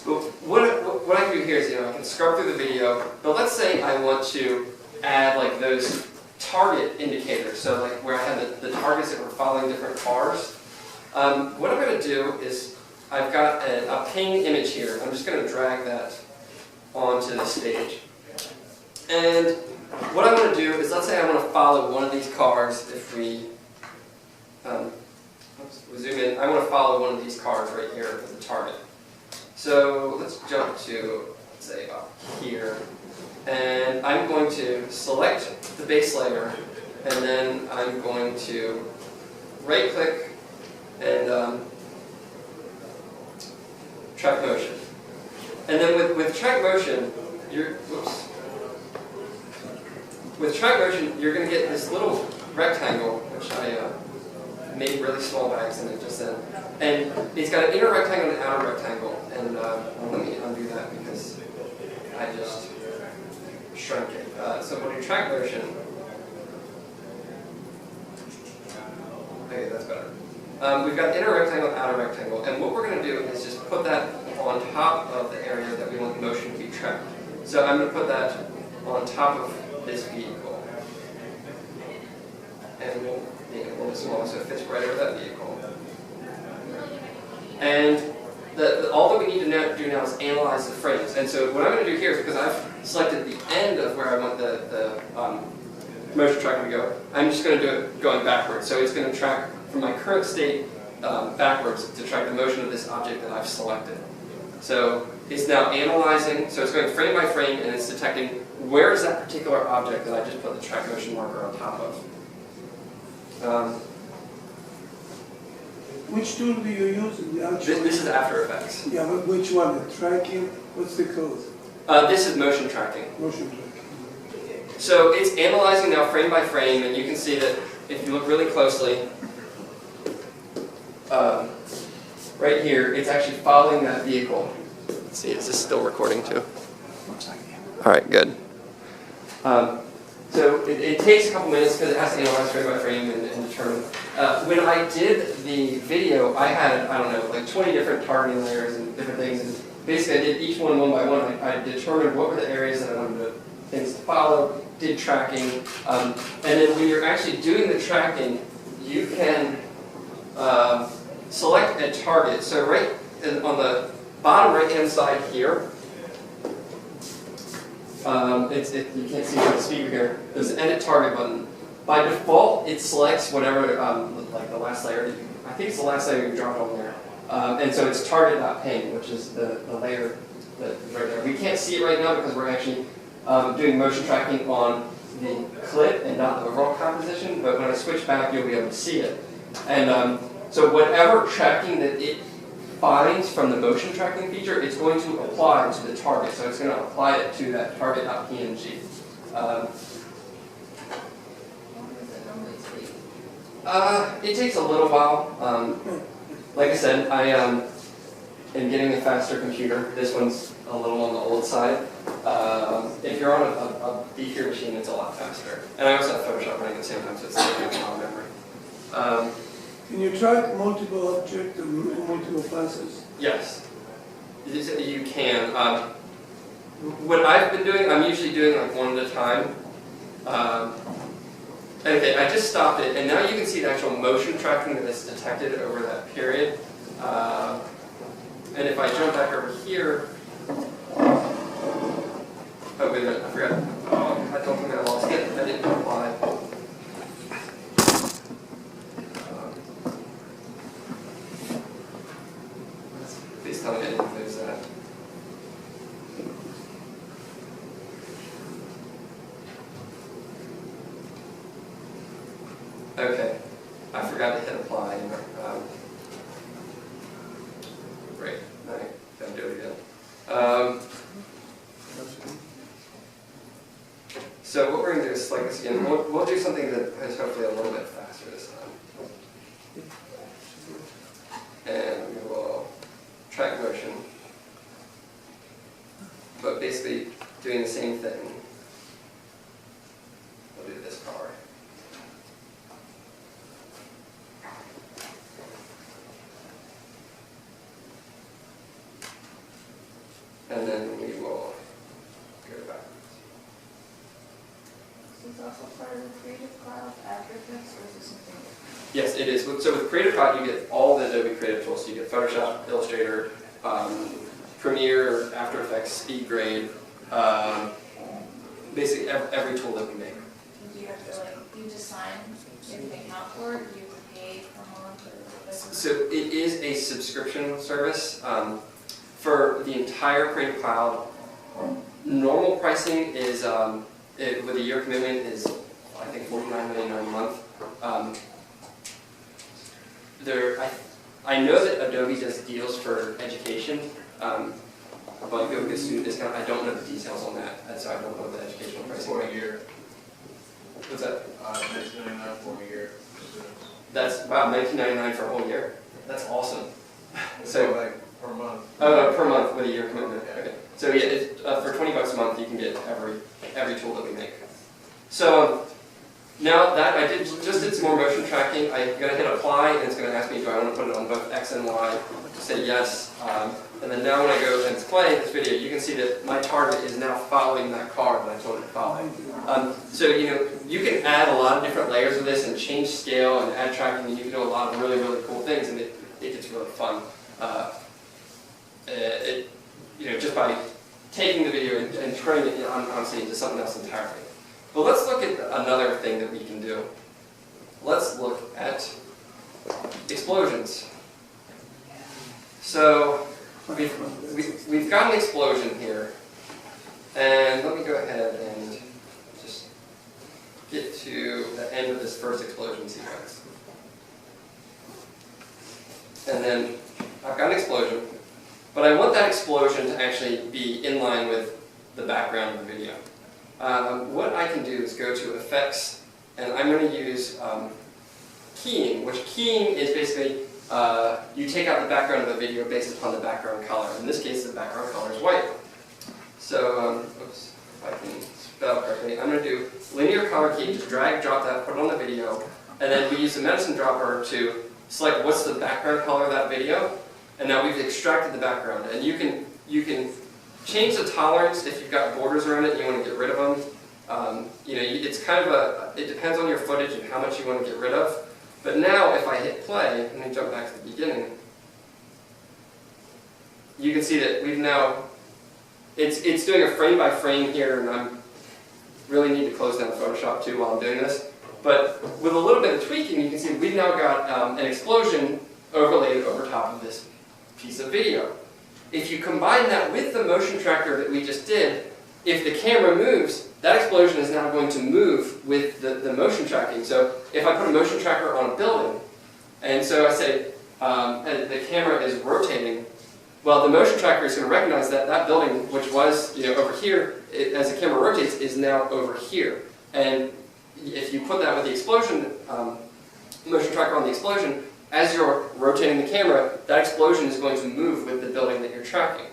But what I can do here is, you know, I can scrub through the video, but let's say I want to add like those target indicators, so like where I had the targets that were following different cars. What I'm going to do is, I've got a ping image here. I'm just going to drag that onto the stage. And what I want to do is, let's say I want to follow one of these cars. If we zoom in, I want to follow one of these cars right here for the target. So let's jump to, let's say, about here. And I'm going to select the base layer, and then I'm going to right-click and track motion. And then with track motion, you're going to get this little rectangle, which I made really small by accident just then. And it's got an inner rectangle and an outer rectangle. And let me undo that because I just shrunk it. So when you track motion, okay, that's better. We've got inner rectangle and outer rectangle. And what we're going to do is just put that on top of the area that we want the motion to be tracked. So I'm going to put that on top of this vehicle. And we'll make it a little smaller so it fits right over that vehicle. And all that we need to do now is analyze the frames. And so what I'm going to do here is, because I've selected the end of where I want the motion tracking to go, I'm just going to do it going backwards. So it's going to track from my current state backwards to track the motion of this object that I've selected. So it's now analyzing, so it's going frame by frame, and it's detecting where is that particular object that I just put the track motion marker on top of. Which tool do you use in the actual? This is After Effects. Yeah, but which one? The tracking? What's the code? This is motion tracking. Motion tracking. So it's analyzing now frame by frame, and you can see that if you look really closely, right here, it's actually following that vehicle. Let's see, is this still recording too? All right, good. So it takes a couple minutes because it has to analyze frame by frame and determine. When I did the video, I had, I don't know, like 20 different targeting layers and different things. And basically, I did each one by one. I determined what were the areas that I wanted things to follow, did tracking. And then when you're actually doing the tracking, you can select a target. So right on the bottom right-hand side here, you can't see the speaker here, there's an edit target button. By default, it selects whatever, like the last layer, I think it's the last layer you dropped on there. And so it's target.ping, which is the layer that's right there. We can't see it right now because we're actually doing motion tracking on the clip and not the overall composition, but when I switch back, you'll be able to see it. And so whatever tracking that it finds from the motion tracking feature, it's going to apply to the target. So it's going to apply it to that target.png. It takes a little while. Like I said, I am getting a faster computer. This one's a little on the old side. If you're on a beefier machine, it's a lot faster. And I also have Photoshop running at the same time, so it's taking a lot of memory. Can you track multiple objects and multiple classes? Yes, you can. What I've been doing, I'm usually doing like one at a time. Okay, I just stopped it, and now you can see the actual motion tracking that is detected over that period. And if I jump back over here, oh wait a minute, I forgot. Oh, I don't think I lost it. I didn't apply. Please tell me I didn't lose that. Okay, I forgot to hit apply. Great, all right, gotta do it again. So what we're gonna do is select this again. We'll do something that is hopefully a little bit faster this time. And we will track motion, but basically doing the same thing. We'll do this car. And then we will go back. Is this also part of the Creative Cloud After Effects, or is this something different? Yes, it is. So with Creative Cloud, you get all the Adobe Creative Tools. So you get Photoshop, Illustrator, Premiere, After Effects, SpeedGrade, basically every tool that we make. Do you have to, like, you just sign everything out for it? Do you have to pay per month or whatever? So it is a subscription service. For the entire Creative Cloud, normal pricing is, with a year commitment, is I think $49.99 a month. I know that Adobe does deals for education, but you go get student discount. I don't know the details on that, and so I don't know the educational pricing. For a year. What's that? $19.99 for a year. That's wow, $19.99 for a whole year. That's awesome. So like per month. Per month with a year commitment. Okay. So yeah, it's, for $20 a month, you can get every tool that we make. So now that I did some more motion tracking, I'm going to hit apply, and it's going to ask me, do I want to put it on both X and Y? Say yes. And then now when I go and play this video, you can see that my target is now following that car that I told it to follow. So you can add a lot of different layers of this and change scale and add tracking, and you can do a lot of really, really cool things, and it gets really fun. Just by taking the video and turning it honestly into something else entirely. But let's look at another thing that we can do. Let's look at explosions. So we've got an explosion here, and let me go ahead and just get to the end of this first explosion sequence. And then I've got an explosion, but I want that explosion to actually be in line with the background of the video. What I can do is go to Effects, and I'm going to use keying, which keying is basically you take out the background of the video based upon the background color. In this case, the background color is white. So, oops, if I can spell correctly, I'm going to do linear color key, just drag, drop that, put it on the video, and then we use the medicine dropper to select what's the background color of that video, and now we've extracted the background. And you can change the tolerance if you've got borders around it and you want to get rid of them. It's kind of it depends on your footage and how much you want to get rid of. But now if I hit play, let me jump back to the beginning, you can see that we've now, it's doing a frame by frame here, and I really need to close down Photoshop too while I'm doing this. But with a little bit of tweaking, you can see we've now got an explosion overlaid over top of this piece of video. If you combine that with the motion tracker that we just did, if the camera moves, that explosion is now going to move with the motion tracking. So if I put a motion tracker on a building, and so I say the camera is rotating, well, the motion tracker is going to recognize that that building, which was over here, as the camera rotates, is now over here. And if you put that with the explosion motion tracker on the explosion, as you're rotating the camera, that explosion is going to move with the building that you're tracking.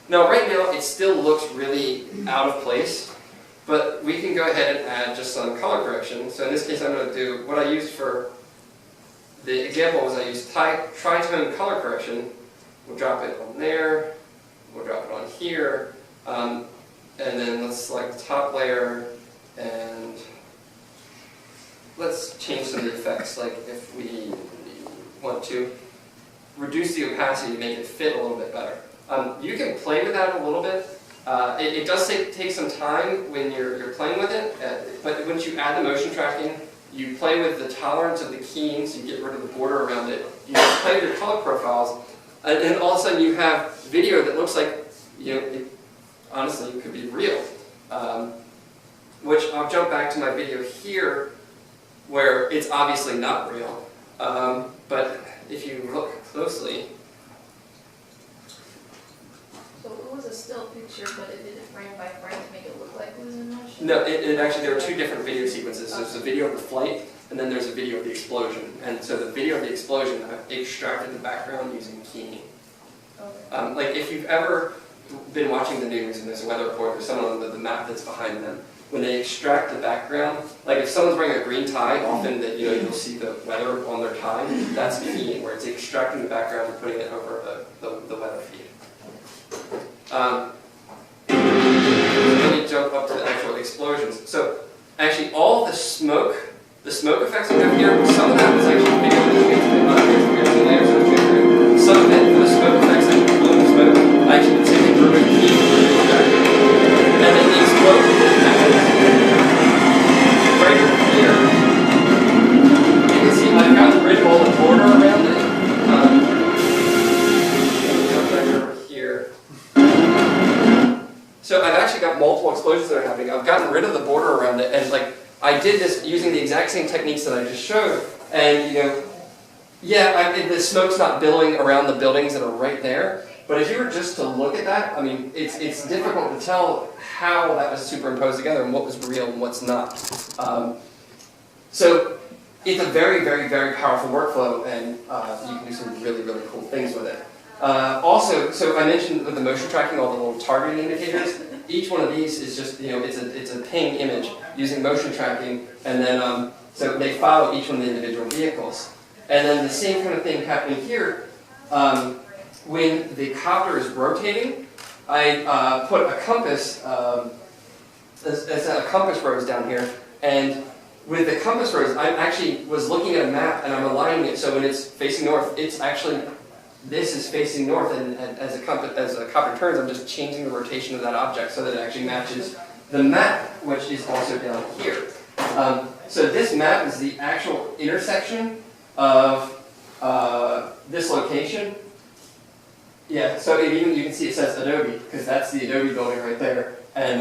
Now right now it still looks really out of place, but we can go ahead and add just some color correction. So in this case I'm going to do what I used for the example was I used tritone color correction. We'll drop it on there, we'll drop it on here, and then let's select the top layer and let's change some of the effects, like if we want to reduce the opacity to make it fit a little bit better. You can play with that a little bit. It does take some time when you're playing with it, but once you add the motion tracking, you play with the tolerance of the keying, so you get rid of the border around it. You play with your color profiles, and all of a sudden you have video that looks like, honestly, it could be real. Which I'll jump back to my video here, where it's obviously not real. But if you look closely, So it was a still picture, but it did it frame by frame to make it look like it was in motion? no, it actually, there are two different video sequences. So there's a video of the flight, and then there's a video of the explosion. And so the video of the explosion, I've extracted the background using keying. Okay. Like if you've ever been watching the news and there's a weather report, there's someone on the map that's behind them. When they extract the background, like if someone's wearing a green tie, often that you'll see the weather on their tie. That's keying, where it's extracting the background and putting it over the weather feed. Let me jump up to the actual explosions. So actually, all the smoke effects we have here, some of that is actually video that some of it, the smoke effects that you blow the smoke, I actually take a perfect key and then the explosion happens right here. You can see I've got rid of all the border around it. Jump back over here. So I've actually got multiple explosions that are happening. I've gotten rid of the border around it, and like I did this using the exact same techniques that I just showed, and the smoke's not billowing around the buildings that are right there. But if you were just to look at that, I mean, it's difficult to tell how that was superimposed together and what was real and what's not. So it's a very, very, very powerful workflow, and you can do some really, really cool things with it. Also, so I mentioned with the motion tracking, all the little targeting indicators. Each one of these is just, it's a ping image using motion tracking, and then so they follow each one of the individual vehicles. And then the same kind of thing happening here. When the copter is rotating, I put a compass, as a compass rose down here, and with the compass rose, I actually was looking at a map and I'm aligning it so when it's facing north, it's actually, this is facing north, and as a copter turns, I'm just changing the rotation of that object so that it actually matches the map, which is also down here. So this map is the actual intersection of this location. Yeah, so even you can see it says Adobe, because that's the Adobe building right there. And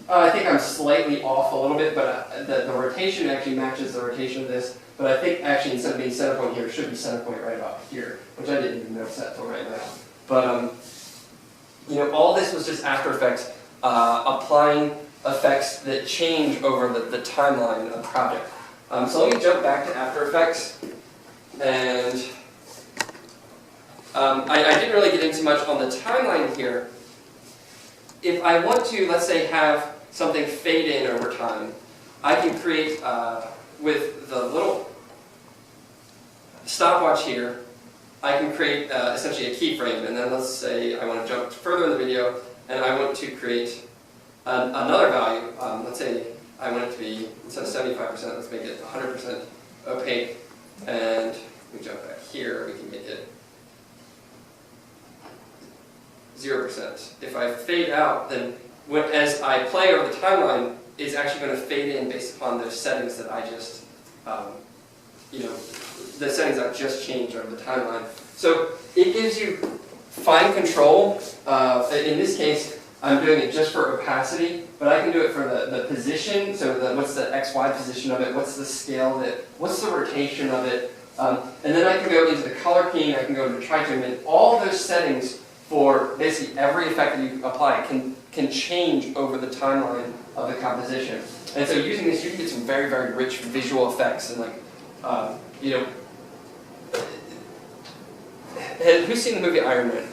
I think I'm slightly off a little bit, but the rotation actually matches the rotation of this. But I think actually instead of being center point here, it should be center point right about here, which I didn't even notice that till right now. But all this was just After Effects applying effects that change over the timeline of the project. So let me jump back to After Effects, and I didn't really get into much on the timeline here. If I want to, let's say, have something fade in over time, I can create, with the little stopwatch here, I can create essentially a keyframe, and then let's say I want to jump further in the video, and I want to create another value. Let's say I want it to be, instead of 75%, let's make it 100% opaque, and we jump back here, we can make it 0%. If I fade out, then as I play over the timeline, it's actually going to fade in based upon those settings that I just, the settings I've just changed over the timeline. So it gives you fine control. In this case, I'm doing it just for opacity, but I can do it for the position. So what's the XY position of it? What's the scale of it? What's the rotation of it? And then I can go into the color keying. I can go into the tritone, and all those settings for basically every effect that you apply can change over the timeline of the composition. And so using this, you can get some very, very rich visual effects, and you know, who's seen the movie Iron Man?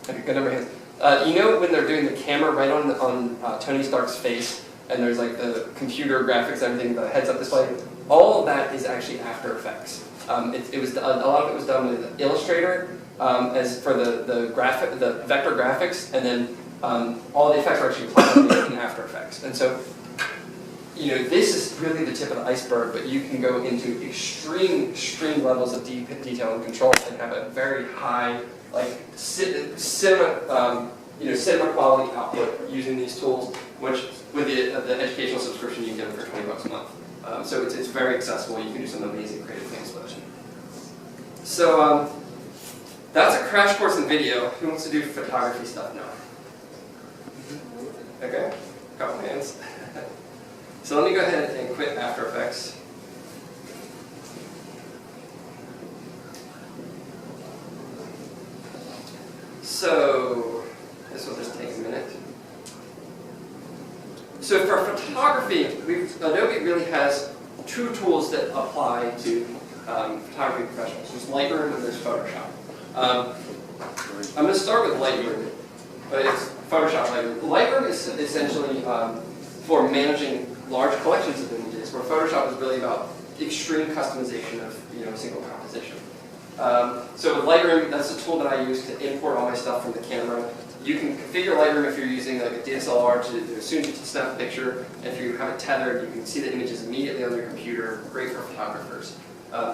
Okay, good number of hands. You know when they're doing the camera right on Tony Stark's face, and there's like the computer graphics, everything, the heads-up display. All of that is actually After Effects. It was a lot of it was done with Illustrator as for the vector graphics, and then all the effects are actually applied in After Effects. And so, you know, this is really the tip of the iceberg, but you can go into extreme levels of detail and control and have a very high, like cinema quality output using these tools, which with the educational subscription you get them for $20 a month. So it's very accessible. You can do some amazing creative things with it. So that's a crash course in video. Who wants to do photography stuff now? Okay, a couple hands. So let me go ahead and quit After Effects. So this will just take a minute. So for photography, Adobe really has two tools that apply to photography professionals. There's Lightroom and there's Photoshop. I'm going to start with Lightroom, but it's Photoshop Lightroom. Lightroom is essentially for managing large collections of images, where Photoshop is really about extreme customization of a single composition. So with Lightroom, that's the tool that I use to import all my stuff from the camera. You can configure Lightroom if you're using like a DSLR to as soon as you snap a picture. If you have it tethered, you can see the images immediately on your computer. Great for photographers.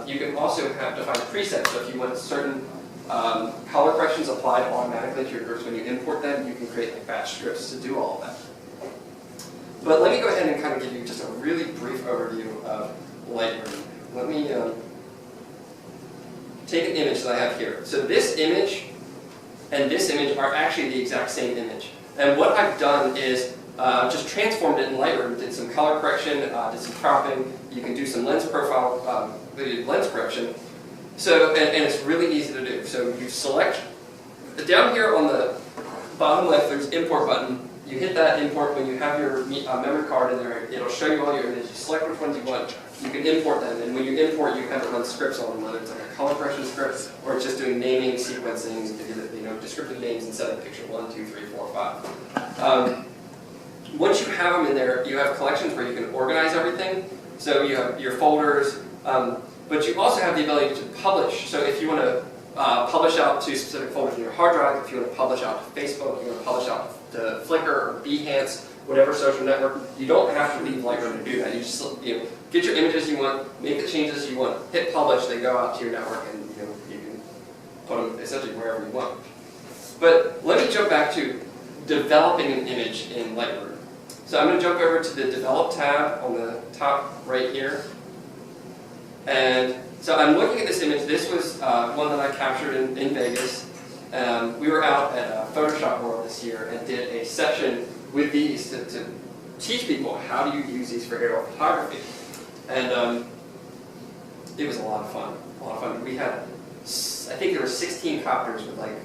You can also have defined presets. So if you want certain color corrections applied automatically to your groups when you import them, you can create like batch scripts to do all of that. But let me go ahead and kind of give you just a really brief overview of Lightroom. Let me take an image that I have here. So this image and this image are actually the exact same image. And what I've done is just transformed it in Lightroom, did some color correction, did some cropping. You can do some lens profile, lens correction. So, and it's really easy to do. So you select, down here on the bottom left, there's import button. You hit that import when you have your memory card in there. It'll show you all your images. You select which ones you want. You can import them, and when you import, you have to run scripts on them, whether it's like a color correction script or it's just doing naming, sequencing, descriptive names instead of picture 1, 2, 3, 4, 5. Once you have them in there, you have collections where you can organize everything. So you have your folders, but you also have the ability to publish. So if you want to publish out to specific folders in your hard drive, if you want to publish out to Facebook, if you want to publish out to Flickr or Behance, whatever social network, you don't have to leave Lightroom to do that. You just get your images you want, make the changes you want, hit publish, they go out to your network, and you can put them essentially wherever you want. But let me jump back to developing an image in Lightroom. So I'm going to jump over to the Develop tab on the top right here. And so I'm looking at this image. This was one that I captured in Vegas. We were out at Photoshop World this year and did a session with these to teach people how do you use these for aerial photography. And it was a lot of fun. We had, I think there were 16 copters with like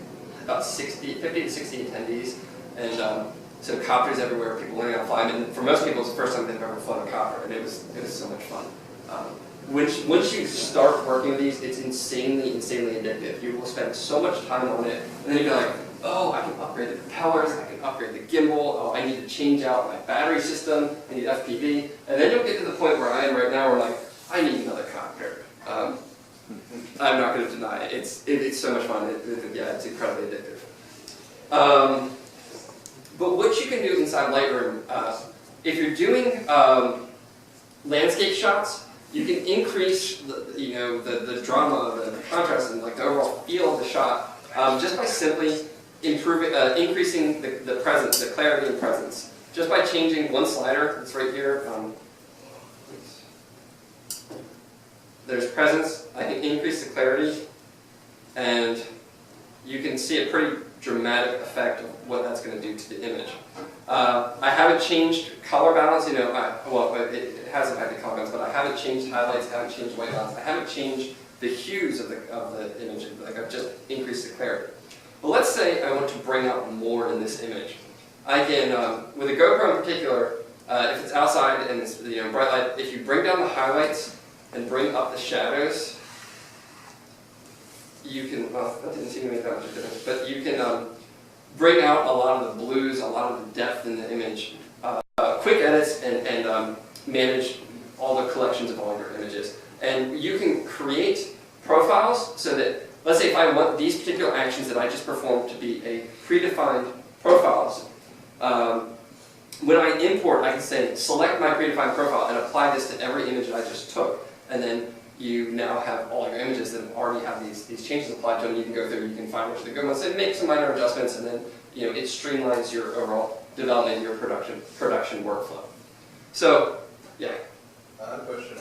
about 50 to 60 attendees. And so copters everywhere, people learning how to fly them. And for most people, it's the first time they've ever flown a copter, and it was so much fun. Once you start working with these, it's insanely addictive. You will spend so much time on it, and then you'll be like, oh, I can upgrade the propellers, I can upgrade the gimbal, oh, I need to change out my battery system, I need FPV, and then you'll get to the point where I am right now where like, I need another copter. I'm not going to deny it. It's so much fun. Yeah, it's incredibly addictive. But what you can do inside Lightroom, if you're doing landscape shots, you can increase the drama, the contrast, and like the overall feel of the shot just by simply increasing the presence, the clarity and presence, just by changing one slider. It's right here. There's presence. I can increase the clarity, and you can see a pretty dramatic effect of what that's going to do to the image. I haven't changed color balance. It has affected color balance, but I haven't changed highlights. I haven't changed white balance. I haven't changed the hues of the image. Like I've just increased the clarity. But let's say I want to bring out more in this image. I can, with a GoPro in particular, if it's outside and it's bright light, if you bring down the highlights, and bring up the shadows, you can, well, that didn't seem to make that much of a difference, but you can bring out a lot of the blues, a lot of the depth in the image, quick edits, and manage all the collections of all your images. And you can create profiles so that, let's say if I want these particular actions that I just performed to be a predefined profiles, when I import, I can say, select my predefined profile and apply this to every image that I just took. And then you now have all your images that already have these changes applied to them. You can go through, you can find which are the good ones, and make some minor adjustments, and then it streamlines your overall development, your production workflow. So, yeah. I have a question.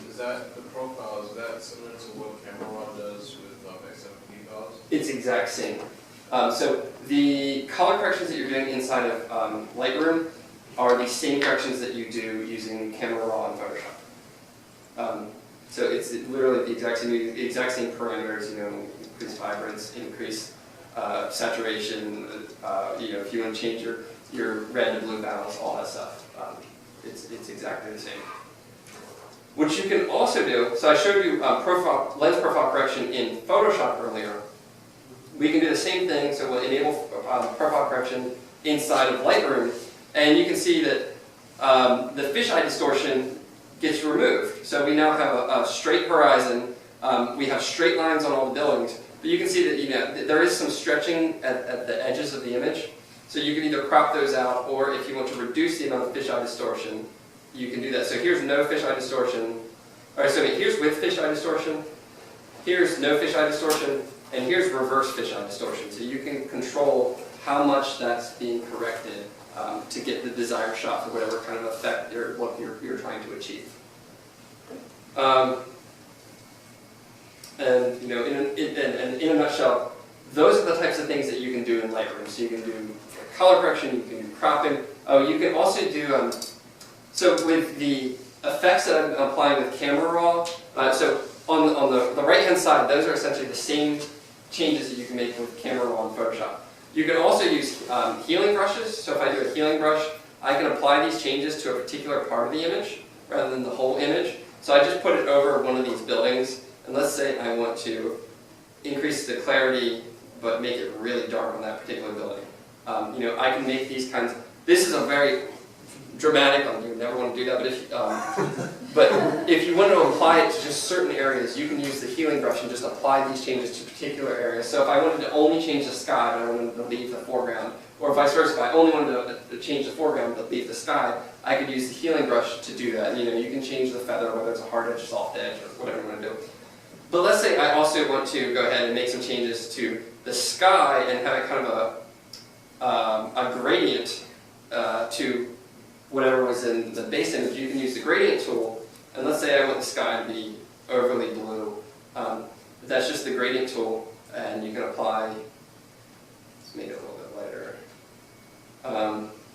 Is that the profile, is that similar to what Camera Raw does with XMP files? It's exact same. So the color corrections that you're doing inside of Lightroom are the same corrections that you do using Camera Raw and Photoshop. So it's literally the exact same parameters. Increase vibrance, increase saturation. If you want to change your red to blue balance, all that stuff. It's exactly the same. What you can also do, so I showed you lens profile correction in Photoshop earlier. We can do the same thing, so we'll enable profile correction inside of Lightroom, and you can see that the fisheye distortion gets removed. So we now have a straight horizon, we have straight lines on all the buildings, but you can see that there is some stretching at the edges of the image. So you can either crop those out, or if you want to reduce the amount of fisheye distortion, you can do that. So here's no fisheye distortion. Alright, so here's with fisheye distortion, here's no fisheye distortion, and here's reverse fisheye distortion. So you can control how much that's being corrected to get the desired shot for whatever kind of effect you're trying to achieve. In a nutshell, those are the types of things that you can do in Lightroom. So you can do color correction, you can do cropping. Oh, you can also do, so with the effects that I'm applying with Camera Raw, so on the right-hand side, those are essentially the same changes that you can make with Camera Raw and Photoshop. You can also use healing brushes. So if I do a healing brush, I can apply these changes to a particular part of the image rather than the whole image. So I just put it over one of these buildings, and let's say I want to increase the clarity but make it really dark on that particular building. I can make these kinds of, this is a very dramatic, you would never want to do that, but if you want to apply it to just certain areas, you can use the healing brush and just apply these changes to particular areas. So if I wanted to only change the sky, but I wanted to leave the foreground, or vice versa, if I only wanted to change the foreground but leave the sky, I could use the healing brush to do that. You can change the feather, whether it's a hard edge, soft edge, or whatever you want to do. But let's say I also want to go ahead and make some changes to the sky and have it kind of a gradient to whatever was in the base image. You can use the gradient tool, and let's say I want the sky to be overly blue. That's just the gradient tool, and you can apply, let's make it a little bit lighter.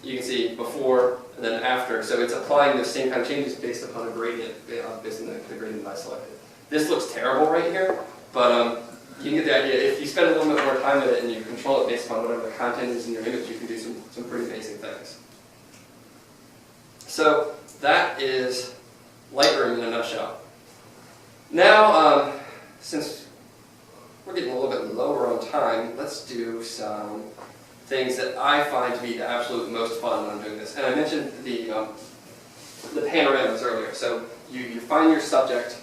You can see before and then after, so it's applying the same kind of changes based upon a gradient, based on the gradient I selected. This looks terrible right here, but you can get the idea. If you spend a little bit more time with it and you control it based upon whatever the content is in your image, you can do some pretty amazing things. So that is Lightroom in a nutshell. Now, since we're getting a little bit lower on time, let's do some things that I find to be the absolute most fun when I'm doing this. And I mentioned the panoramas earlier. So you find your subject,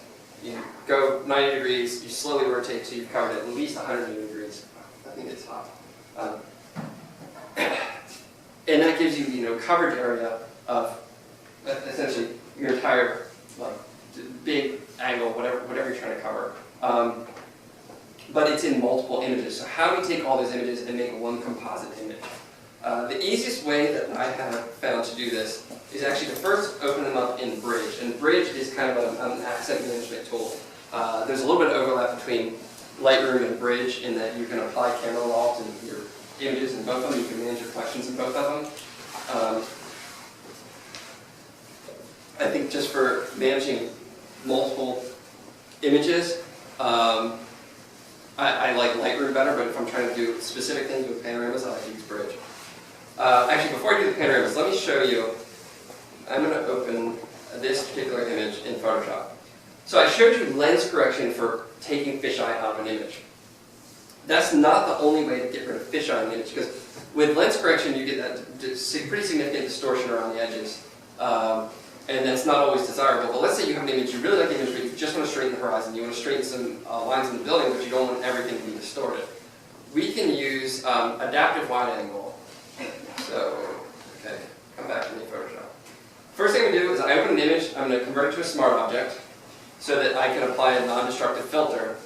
you go 90 degrees, you slowly rotate till you've covered at least 180 degrees. I think it's hot. And that gives you, coverage area of essentially your entire big angle, whatever you're trying to cover. But it's in multiple images. So how do we take all those images and make one composite image? The easiest way that I have found to do this is actually to first open them up in Bridge. And Bridge is kind of an asset management tool. There's a little bit of overlap between Lightroom and Bridge in that you can apply Camera Raw to your images in both of them. You can manage your collections in both of them. I think just for managing multiple images, I like Lightroom better, but if I'm trying to do specific things with panoramas, I like to use Bridge. Actually, before I do the panoramas, let me show you. I'm going to open this particular image in Photoshop. So I showed you lens correction for taking fisheye out of an image. That's not the only way to get rid of fisheye in the image, because with lens correction you get that pretty significant distortion around the edges, and that's not always desirable. But let's say you have an image, you really like the image, but you just want to straighten the horizon, you want to straighten some lines in the building, but you don't want everything to be distorted. We can use adaptive wide angle. So, okay, come back to me, Photoshop. First thing I'm going to do is I open an image, I'm going to convert it to a smart object so that I can apply a non-destructive filter.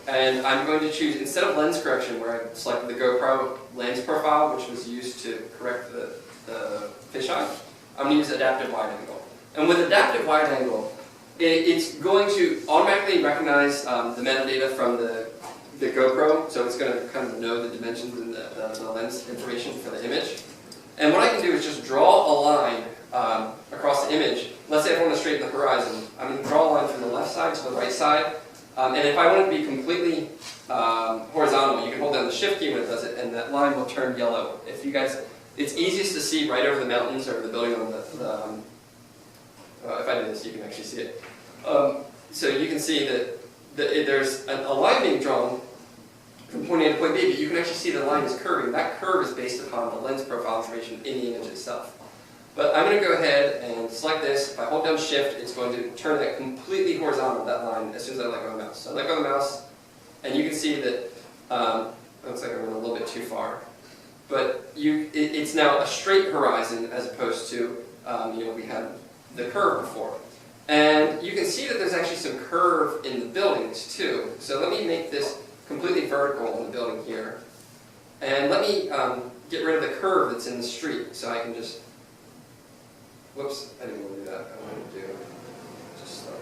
And I'm going to choose, instead of lens correction, where I selected the GoPro lens profile, which was used to correct the fisheye, I'm going to use adaptive wide angle. And with adaptive wide angle, it's going to automatically recognize the metadata from the GoPro, so it's going to kind of know the dimensions and the lens information for the image. And what I can do is just draw a line across the image. Let's say I want to straighten the horizon. I'm going to draw a line from the left side to the right side. And if I want it to be completely horizontal, you can hold down the shift key when it does it, and that line will turn yellow. If you guys, it's easiest to see right over the mountains or the building on the if I do this, you can actually see it. So you can see that there's a line being drawn from point A to point B, but you can actually see the line is curving. That curve is based upon the lens profile information in the image itself. But I'm going to go ahead and select this. If I hold down shift, it's going to turn that completely horizontal, that line, as soon as I let go of the mouse. So I let go of the mouse, and you can see that it looks like I went a little bit too far. But it's now a straight horizon as opposed to, we had the curve before. And you can see that there's actually some curve in the buildings too. So let me make this completely vertical in the building here. And let me get rid of the curve that's in the street. So I can just, whoops, I didn't want to do that. I want to do just like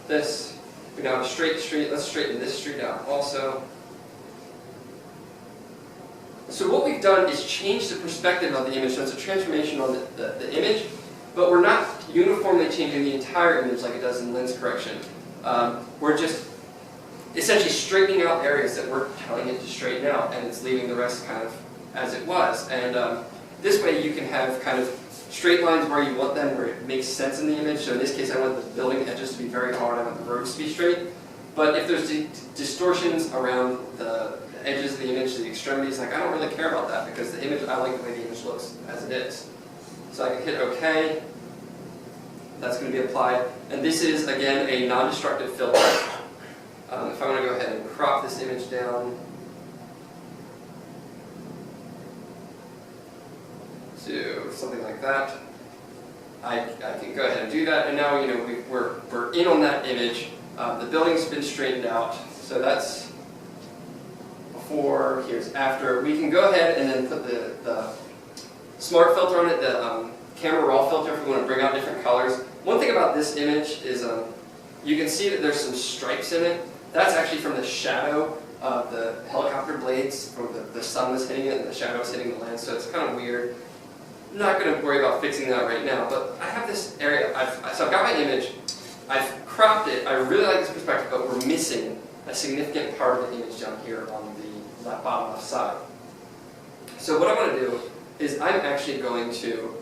this. We now have a straight street. Let's straighten this street out also. So what we've done is change the perspective of the image. So it's a transformation on the image, but we're not uniformly changing the entire image like it does in lens correction. We're just essentially straightening out areas that we're telling it to straighten out, and it's leaving the rest kind of as it was. And this way you can have kind of straight lines where you want them, where it makes sense in the image. So in this case I want the building edges to be very hard, I want the roads to be straight. But if there's distortions around the edges of the image, the extremities, like I don't really care about that, because the image, I like the way the image looks as it is. So I can hit OK. That's going to be applied. And this is, again, a non-destructive filter. If I want to go ahead and crop this image down to something like that, I can go ahead and do that. And now, we're in on that image. The building's been straightened out. So that's before, here's after. We can go ahead and then put the smart filter on it, the camera raw filter, if we want to bring out different colors. One thing about this image is you can see that there's some stripes in it. That's actually from the shadow of the helicopter blades, from the sun was hitting it and the shadow was hitting the lens, so it's kind of weird. I'm not going to worry about fixing that right now, but I have this area. So I've got my image, I've cropped it, I really like this perspective, but we're missing a significant part of the image down here on the bottom left side. So what I want to do is I'm actually going to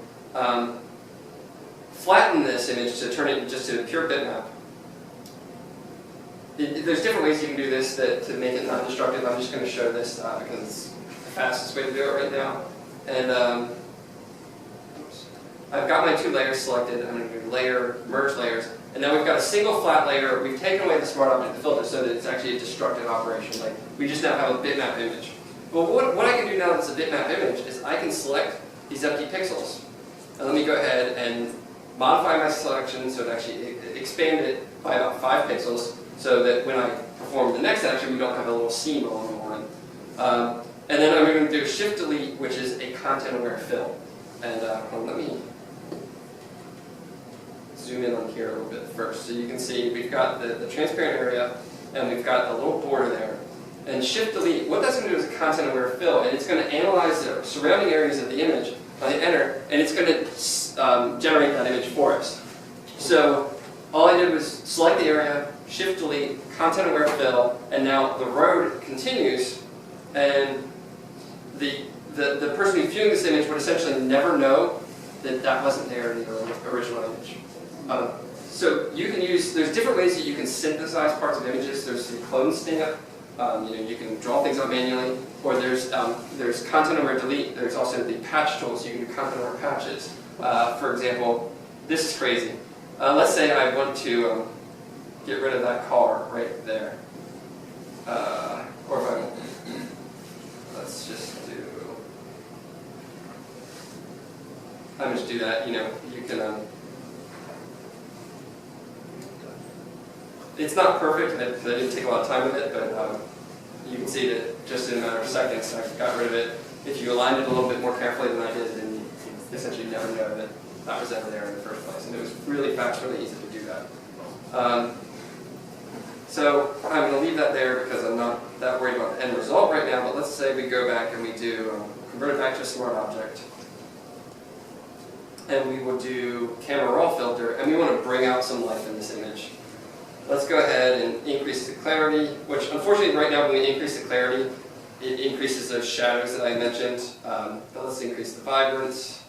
flatten this image to turn it just to a pure bitmap. There's different ways you can do this to make it non-destructive. I'm just going to show this because it's the fastest way to do it right now. And I've got my two layers selected. I'm going to do layer, merge layers. And now we've got a single flat layer. We've taken away the smart object, the filter, so that it's actually a destructive operation. Like, we just now have a bitmap image. Well, what I can do now that's a bitmap image is I can select these empty pixels. And let me go ahead and modify my selection so it actually expand it by about 5 pixels so that when I perform the next action, we don't have a little seam along the line. And then I'm going to do Shift Delete, which is a content-aware fill. And let me zoom in on here a little bit first. So you can see we've got the transparent area, and we've got the little border there. And Shift Delete, what that's going to do is a content-aware fill, and it's going to analyze the surrounding areas of the image. I hit enter, and it's going to generate that image for us. So all I did was select the area, Shift Delete, content-aware fill, and now the road continues, and the person who's viewing this image would essentially never know that that wasn't there in the original image. So you can use, there's different ways that you can synthesize parts of images. There's the clone stamp, you can draw things out manually, or there's content over delete. There's also the patch tools. You can do content over patches. For example, this is crazy. Let's say I want to get rid of that car right there. Or if I, let's just do, I'm just do that, you can, it's not perfect, I didn't take a lot of time with it, but you can see that just in a matter of seconds I got rid of it. If you aligned it a little bit more carefully than I did, then you essentially never know that that was ever there in the first place. And it was really fast, really easy to do that. So I'm going to leave that there because I'm not that worried about the end result right now, but let's say we go back and we do convert it back to a smart object. And we will do camera raw filter, and we want to bring out some life in this image. Let's go ahead and increase the clarity, which unfortunately right now when we increase the clarity, it increases those shadows that I mentioned. But let's increase the vibrance.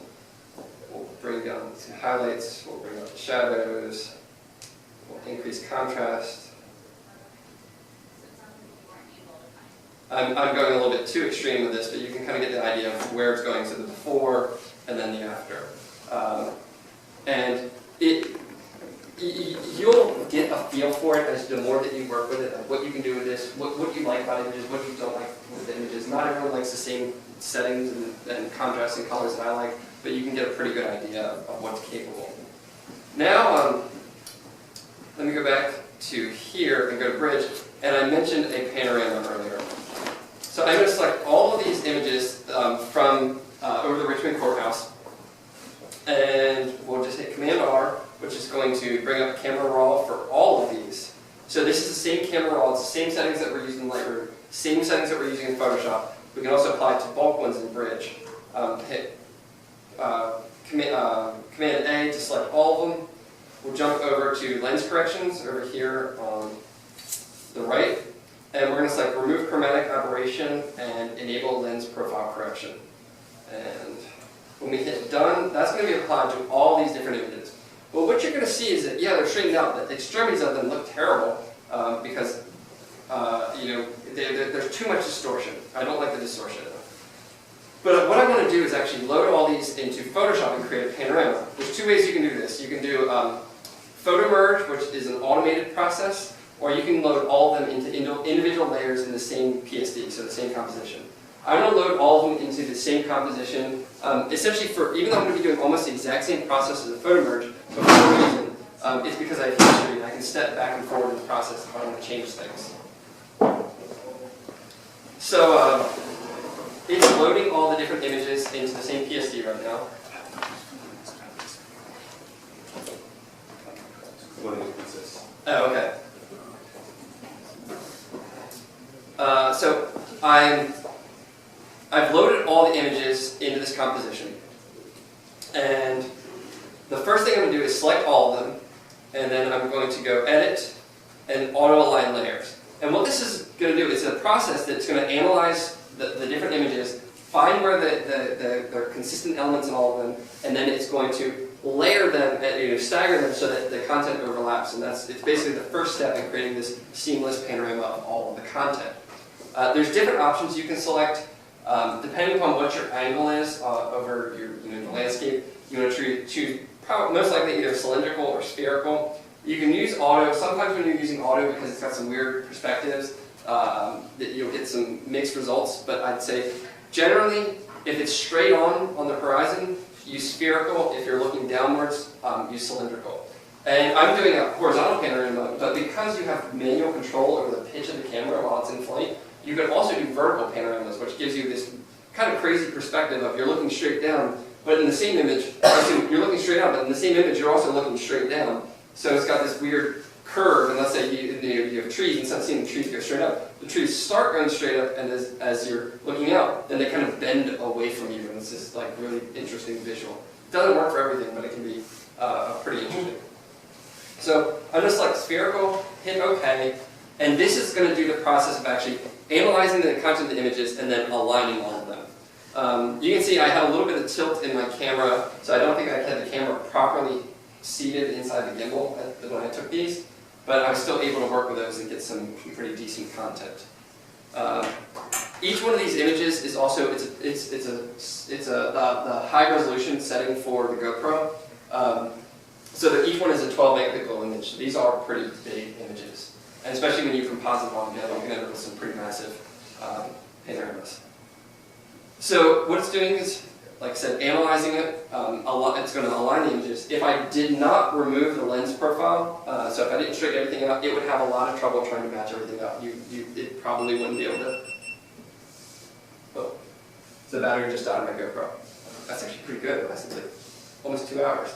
We'll bring down some highlights, we'll bring up the shadows, we'll increase contrast. I'm going a little bit too extreme with this, but you can kind of get the idea of where it's going, so the before and then the after. And you'll get a feel for it as the more that you work with it, like what you can do with this, what you like about images, what you don't like with the images. Not everyone likes the same settings and contrasts and colors that I like, but you can get a pretty good idea of what's capable. Now, let me go back to here and go to bridge, and I mentioned a panorama earlier. So I'm going to select all of these images from over the Richmond Courthouse, and we'll just hit Command R, which is going to bring up camera raw for all of these. So this is the same camera raw, it's the same settings that we're using in Lightroom, same settings that we're using in Photoshop. We can also apply it to bulk ones in Bridge. Hit Command A to select all of them. We'll jump over to lens corrections over here on the right. And we're going to select remove chromatic aberration and enable lens profile correction. And when we hit done, that's going to be applied to all these different images. But what you're going to see is that, yeah, they're straightened out. The extremities of them look terrible because, there's too much distortion. I don't like the distortion. But what I want to do is actually load all these into Photoshop and create a panorama. There's two ways you can do this. You can do photo merge, which is an automated process, or you can load all of them into individual layers in the same PSD, so the same composition. I'm going to load all of them into the same composition, essentially even though I'm going to be doing almost the exact same process as a photo merge, but for some reason, it's because I have history and I can step back and forward in the process if I want to change things. So it's loading all the different images into the same PSD right now. Oh, okay. So I've loaded all the images into this composition. And the first thing I'm going to do is select all of them, and then I'm going to go Edit and Auto-Align Layers. And what this is going to do is a process that's going to analyze the different images, find where there are consistent elements in all of them, and then it's going to layer them, and stagger them so that the content overlaps. And it's basically the first step in creating this seamless panorama of all of the content. There's different options you can select. Depending upon what your angle is over your landscape, you want to choose most likely either cylindrical or spherical. You can use auto. Sometimes when you're using auto, because it's got some weird perspectives, that you'll get some mixed results. But I'd say generally, if it's straight on the horizon, use spherical. If you're looking downwards, use cylindrical. And I'm doing a horizontal panorama, but because you have manual control over the pitch of the camera while it's in flight, you can also do vertical panoramas, which gives you this kind of crazy perspective of you're looking straight down, but in the same image, you're looking straight out, but in the same image, you're also looking straight down. So it's got this weird curve, and let's say you have trees, instead of seeing the trees go straight up, the trees start going straight up, and as you're looking out, then they kind of bend away from you, and it's this like really interesting visual. It doesn't work for everything, but it can be pretty interesting. So I'm just like spherical, hit OK, and this is going to do the process of actually analyzing the content of the images and then aligning all of them. You can see I had a little bit of tilt in my camera, so I don't think I had the camera properly seated inside the gimbal when I took these, but I was still able to work with those and get some pretty decent content. Each one of these images is also the high resolution setting for the GoPro. So that each one is a 12 megapixel image. These are pretty big images, and especially when you composite them all together, you can end up with some pretty massive panoramas. So what it's doing is, like I said, analyzing it. It's going to align the images. If I did not remove the lens profile, so if I didn't straighten everything out, it would have a lot of trouble trying to match everything up. It probably wouldn't be able to. Oh, so the battery just died on my GoPro. That's actually pretty good. It lasted like almost 2 hours.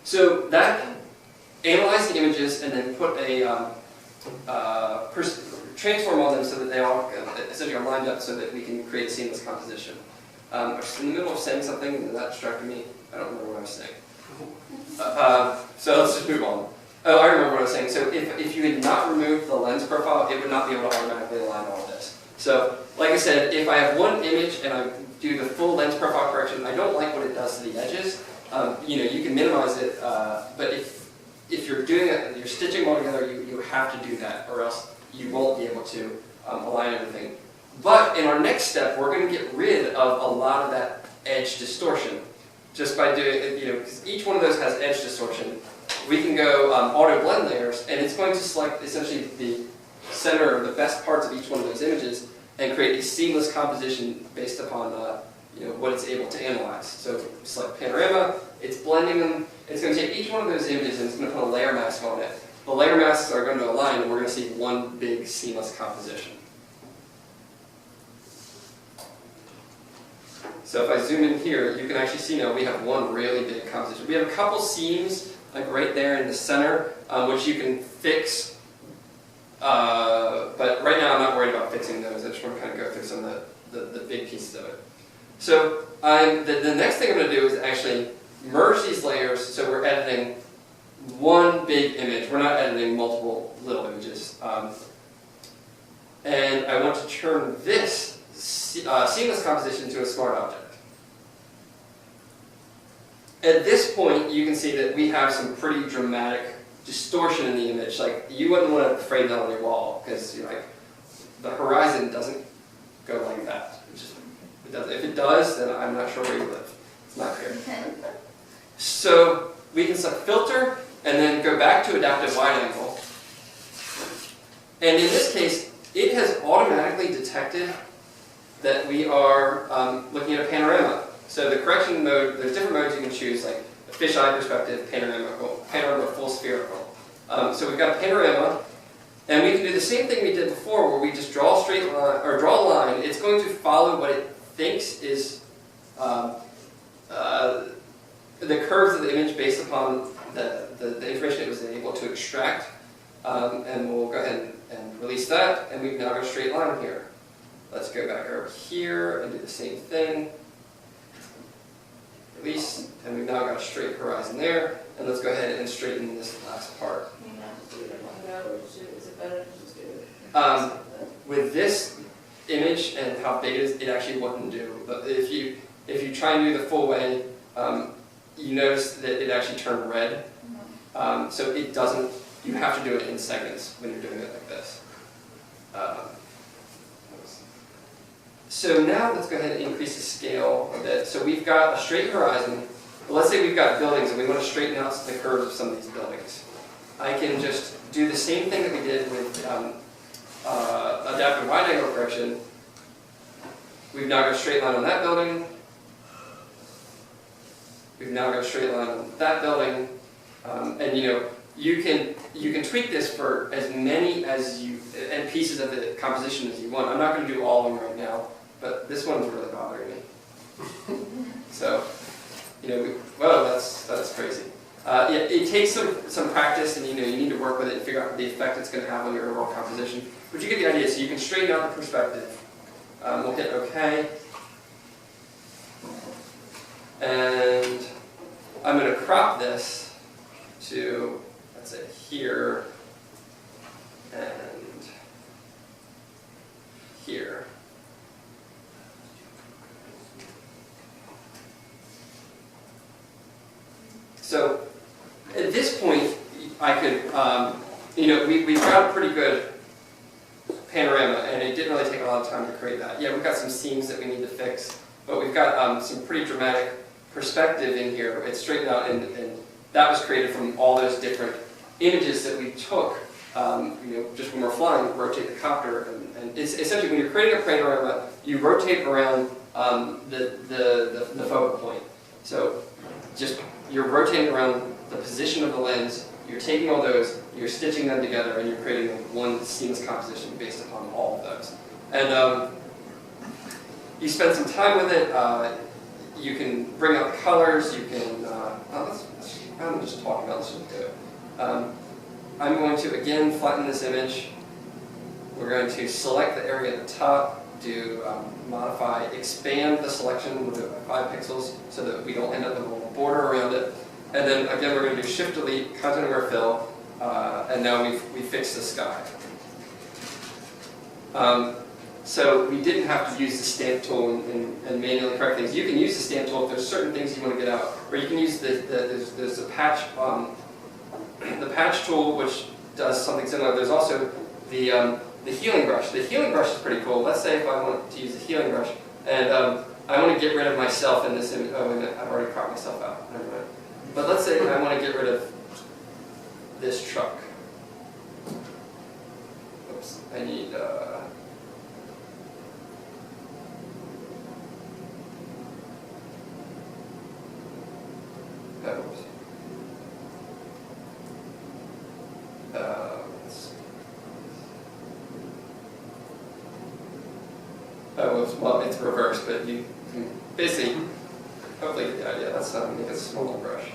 So that analyzed the images and then put a transform on them so that they all essentially are lined up so that we can create a seamless composition. I was in the middle of saying something and that distracted me. I don't remember what I was saying. So let's just move on. Oh, I remember what I was saying. So if you had not removed the lens profile, it would not be able to automatically align all of this. So, like I said, if I have one image and I do the full lens profile correction, I don't like what it does to the edges. You can minimize it, but if you're doing it, you're stitching them all together, you have to do that, or else you won't be able to align everything. But in our next step, we're going to get rid of a lot of that edge distortion, just by doing, because each one of those has edge distortion. We can go auto blend layers, and it's going to select essentially the center, the best parts of each one of those images, and create a seamless composition based upon what it's able to analyze. So select panorama, it's blending them. It's going to take each one of those images and it's going to put a layer mask on it. The layer masks are going to align, and we're going to see one big seamless composition. So if I zoom in here, you can actually see now we have one really big composition. We have a couple seams like right there in the center, which you can fix. But right now I'm not worried about fixing those. I just want to kind of go through some of the big pieces of it. So the next thing I'm going to do is actually merge these layers so we're editing one big image. We're not editing multiple little images. And I want to turn this seamless composition to a smart object. At this point, you can see that we have some pretty dramatic distortion in the image. Like, you wouldn't want to frame that on your wall because the horizon doesn't go like that. It does. If it does, then I'm not sure where you live. It's not here. So we can select filter and then go back to adaptive wide angle. And in this case, it has automatically detected that we are looking at a panorama. So the correction mode, there's different modes you can choose, like a fisheye perspective, panorama, full spherical. So we've got a panorama, and we can do the same thing we did before, where we just draw a straight line or draw a line. It's going to follow what it thinks is the curves of the image based upon the information it was able to extract. And we'll go ahead and release that, and we've now got a straight line here. Let's go back over here and do the same thing. Release, and we've now got a straight horizon there. And let's go ahead and straighten this last part. Can you not just do it in one go, or is it better to just do it? With this image and how big it is, it actually wouldn't do. But if you try and do the full way, you notice that it actually turned red. So it doesn't. You have to do it in segments when you're doing it like this. So now let's go ahead and increase the scale a bit. So we've got a straight horizon. But let's say we've got buildings and we want to straighten out the curves of some of these buildings. I can just do the same thing that we did with adaptive wide angle correction. We've now got a straight line on that building. We've now got a straight line on that building. And you can tweak this for as many and pieces of the composition as you want. I'm not going to do all of them right now, but this one's really bothering me. So, whoa, that's crazy. It takes some practice, and you need to work with it and figure out the effect it's going to have on your overall composition. But you get the idea. So you can straighten out the perspective. We'll hit OK, and I'm going to crop this to, let's say, here and here. So at this point, I could, you know, we've got a pretty good panorama, and it didn't really take a lot of time to create that. Yeah, we've got some seams that we need to fix, but we've got some pretty dramatic perspective in here. It's straightened out, and that was created from all those different images that we took. You know, just when we're flying, rotate the copter, and it's essentially when you're creating a panorama, you rotate around the focal point. So just you're rotating around the position of the lens. You're taking all those, you're stitching them together, and you're creating one seamless composition based upon all of those. And you spend some time with it. You can bring out the colors. You can. I'm just talking about. Let's just do it. I'm going to again flatten this image. We're going to select the area at the top. Do modify, expand the selection with 5 pixels so that we don't end up with a little border around it. And then again, we're going to do Shift Delete, Content Aware Fill, and now we fixed the sky. So we didn't have to use the stamp tool and manually correct things. You can use the stamp tool if there's certain things you want to get out, or you can use there's a patch, the patch tool, which does something similar. There's also the healing brush. The healing brush is pretty cool. Let's say if I want to use the healing brush, and I want to get rid of myself in this image. Oh, wait a minute, I've already cropped myself out. Never mind. But let's say I want to get rid of this truck. Oops, I need, well, it's reversed, but you can basically, hopefully get the idea. Let's make a smaller brush.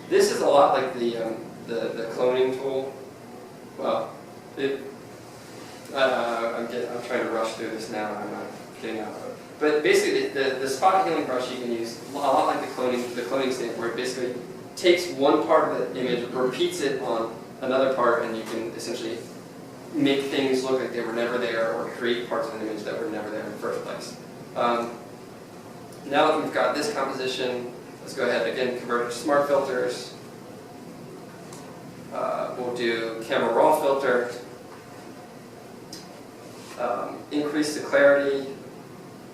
This is a lot like the cloning tool. Well, I'm trying to rush through this now. I'm not getting out of it. But basically, the spot healing brush you can use a lot like the cloning stamp, where it basically takes one part of the image, repeats it on another part, and you can essentially make things look like they were never there, or create parts of an image that were never there in the first place. Now that we've got this composition, let's go ahead again, convert it to smart filters. We'll do camera raw filter, increase the clarity,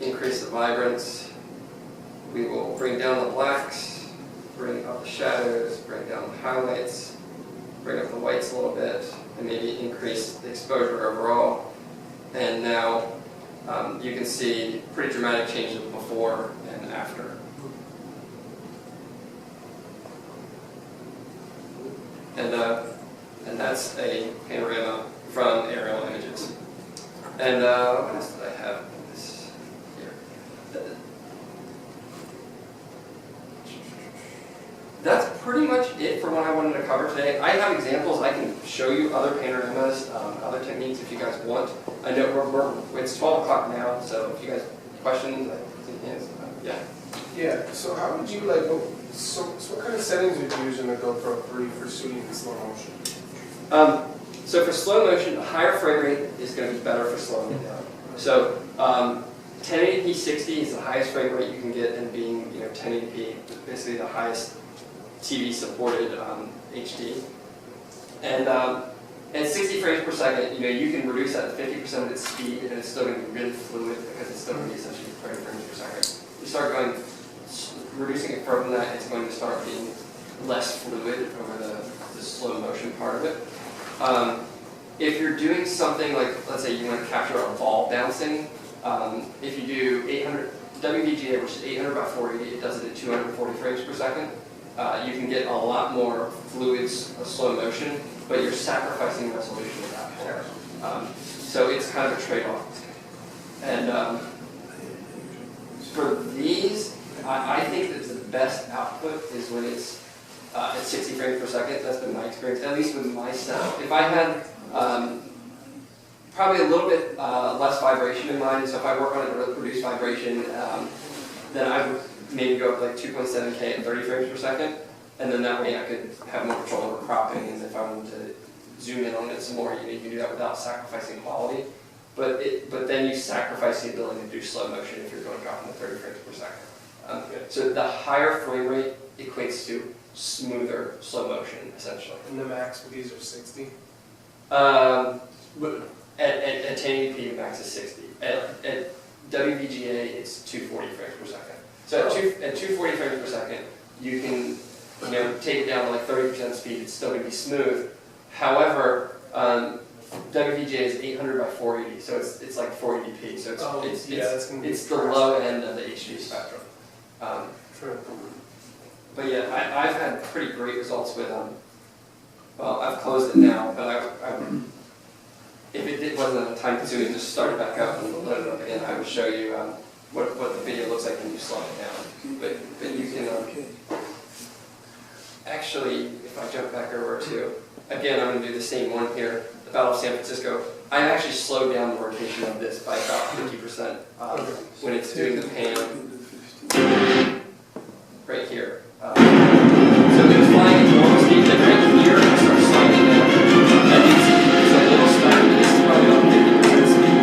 increase the vibrance. We will bring down the blacks, bring up the shadows, bring down the highlights, bring up the whites a little bit, and maybe increase the exposure overall. And now you can see pretty dramatic changes before and after. And that's a panorama from aerial images. And what else did I have in this here? That's pretty much it for what I wanted to cover today. I have examples. I can show you other panoramas, other techniques if you guys want. I know it's 12 o'clock now, so if you guys have questions, yeah. Yeah, so how would you so what kind of settings would you use in the GoPro 3 for shooting in slow motion? So for slow motion, a higher frame rate is going to be better for slowing it down. So 1080p 60 is the highest frame rate you can get, and being 1080p, basically the highest TV supported HD. And at 60 frames per second, you can reduce that to 50% of its speed, and it's still going to be really fluid because it's still going to be essentially 30 frames per second. You start reducing it further than that, it's going to start being less fluid over the slow motion part of it. If you're doing something like, let's say you want to capture a ball bouncing, if you do 800 WVGA, which is 800 by 480, it does it at 240 frames per second. You can get a lot more fluid slow motion, but you're sacrificing resolution at that point. So it's kind of a trade-off. And for these, I think that the best output is when it's at 60 frames per second. That's been my experience, at least with my setup. If I had probably a little bit less vibration in mind, so if I work on it to reduce vibration, then I would maybe go up like 2.7K at 30 frames per second, and then that way I could have more control over cropping, and if I wanted to zoom in on it some more, you can do that without sacrificing quality. but then you sacrifice the ability to do slow motion if you're going dropping to 30 frames per second. So the higher frame rate equates to smoother slow motion, essentially. And the max for these are 60? But at 1080p, the max is 60. At WVGA, it's 240 frames per second. So at 240 frames per second, you can take it down to like 30% speed. It's still going to be smooth. However, WVGA is 800 by 480, so it's like 480p. So it's the low end of the HD spectrum. True. But yeah, I've had pretty great results with well, I've closed it now, but if it wasn't a time consuming, just start it back up and load it up again. I would show you what the video looks like when you slow it down. But you can actually, if I jump back over to, again, I'm going to do the same one here, the Battle of San Francisco. I actually slowed down the rotation of this by about 50% when it's doing the pan right here. So it was flying at normal speed, then right here, it starts sliding down. And it's a little smack, but this is probably about 50% speed.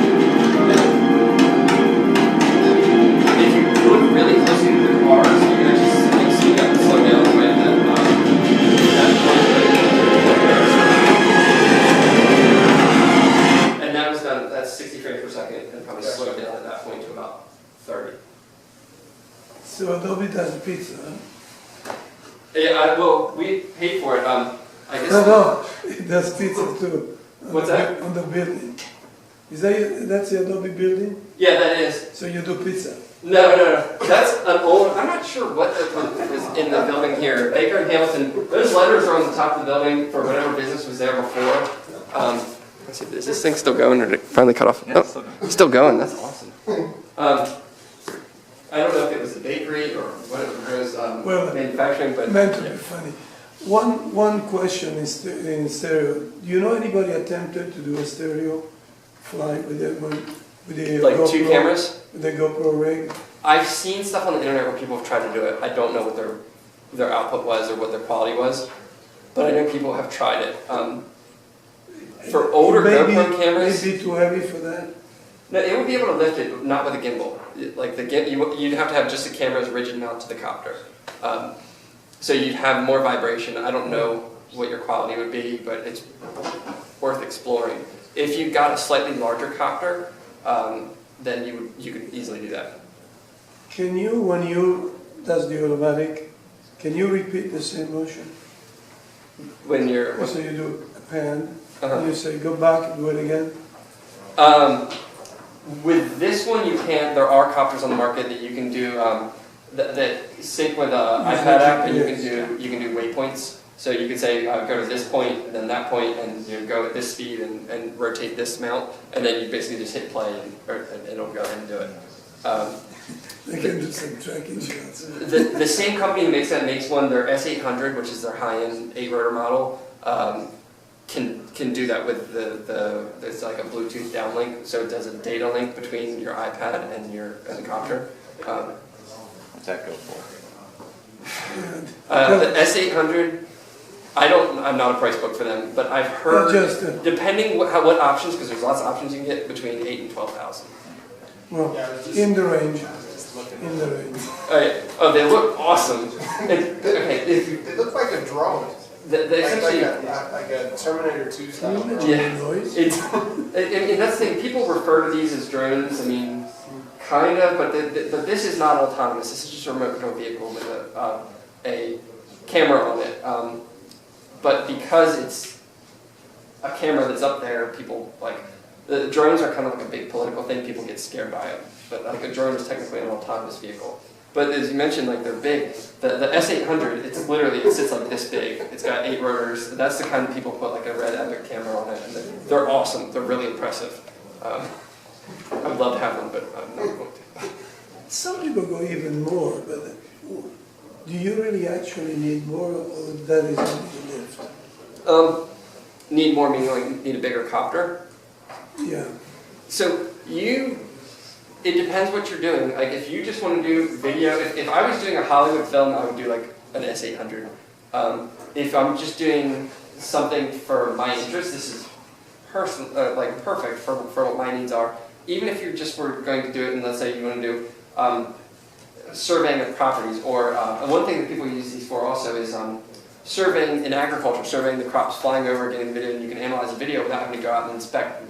And if you look really closely to the cars, you can actually see that slow down the way that and that was done, that's 60 frames per second, and probably slowed down at that point to about 30. So Adobe does pizza, huh? Yeah, well, we paid for it. I guess. No, it does pizza too. What's that? On the building. That's the Adobe building? Yeah, that is. So you do pizza? No. That's an old. I'm not sure what is in the building here. Baker and Hamilton. Those letters are on the top of the building for whatever business was there before. Let's see, is this thing still going, or did it finally cut off? Yeah, it's still going. That's awesome. I don't know if it was the bakery or what it was manufacturing, but Meant to be funny. One question is in stereo. Do you know anybody attempted to do a stereo fly with the like GoPro, 2 cameras. with the GoPro rig? I've seen stuff on the internet where people have tried to do it. I don't know what their output was or what their quality was, but I know people have tried it. For older GoPro cameras, Maybe too heavy for that. no, it would be able to lift it, but not with a gimbal. Like you'd have to have just a camera's rigid mount to the copter, so you'd have more vibration. I don't know what your quality would be, but it's worth exploring. If you got a slightly larger copter, then you could easily do that. Can you, when you does the automatic, can you repeat the same motion? When you're So you do a pan, Uh-huh. and you say go back and do it again? With this one, you can. There are copters on the market that you can do that sync with an iPad app, and you can do waypoints. So you can say go to this point, then that point, and go at this speed and rotate this mount, and then you basically just hit play, and it'll go ahead and do it. They can do some tracking shots. The same company makes one. Their S800, which is their high-end 8-rotor model. Can do that with there's like a Bluetooth downlink, so it does a data link between your iPad and the copter. What's that go for? The S800, I'm not a price book for them, but I've heard, depending what options, because there's lots of options you can get, between 8,000 and 12,000. Well, in the range. In the range. Oh, they look awesome. They look like a drone. They essentially, like a Terminator 2 style drone. yeah, and that's the thing, people refer to these as drones, I mean, kind of, but this is not autonomous, this is just a remote control vehicle with a camera on it. But because it's a camera that's up there, people, like, the drones are kind of like a big political thing, people get scared by it. But like a drone is technically an autonomous vehicle. But as you mentioned, like they're big. The S800, it sits like this big. It's got 8 rotors. That's the kind of people put like a Red Epic camera on it. And they're awesome. They're really impressive. I'd love to have one, but I'm not going to. Some people go even more, but do you really actually need more, or that is only lift? Need more meaning like need a bigger copter? Yeah. So it depends what you're doing. Like if you just want to do video, if I was doing a Hollywood film, I would do like an S800. If I'm just doing something for my interest, this is perfect for what my needs are. Even if you just were going to do it, and let's say you want to do surveying of properties, or and one thing that people use these for also is surveying in agriculture, surveying the crops, flying over, getting the video, and you can analyze the video without having to go out and inspect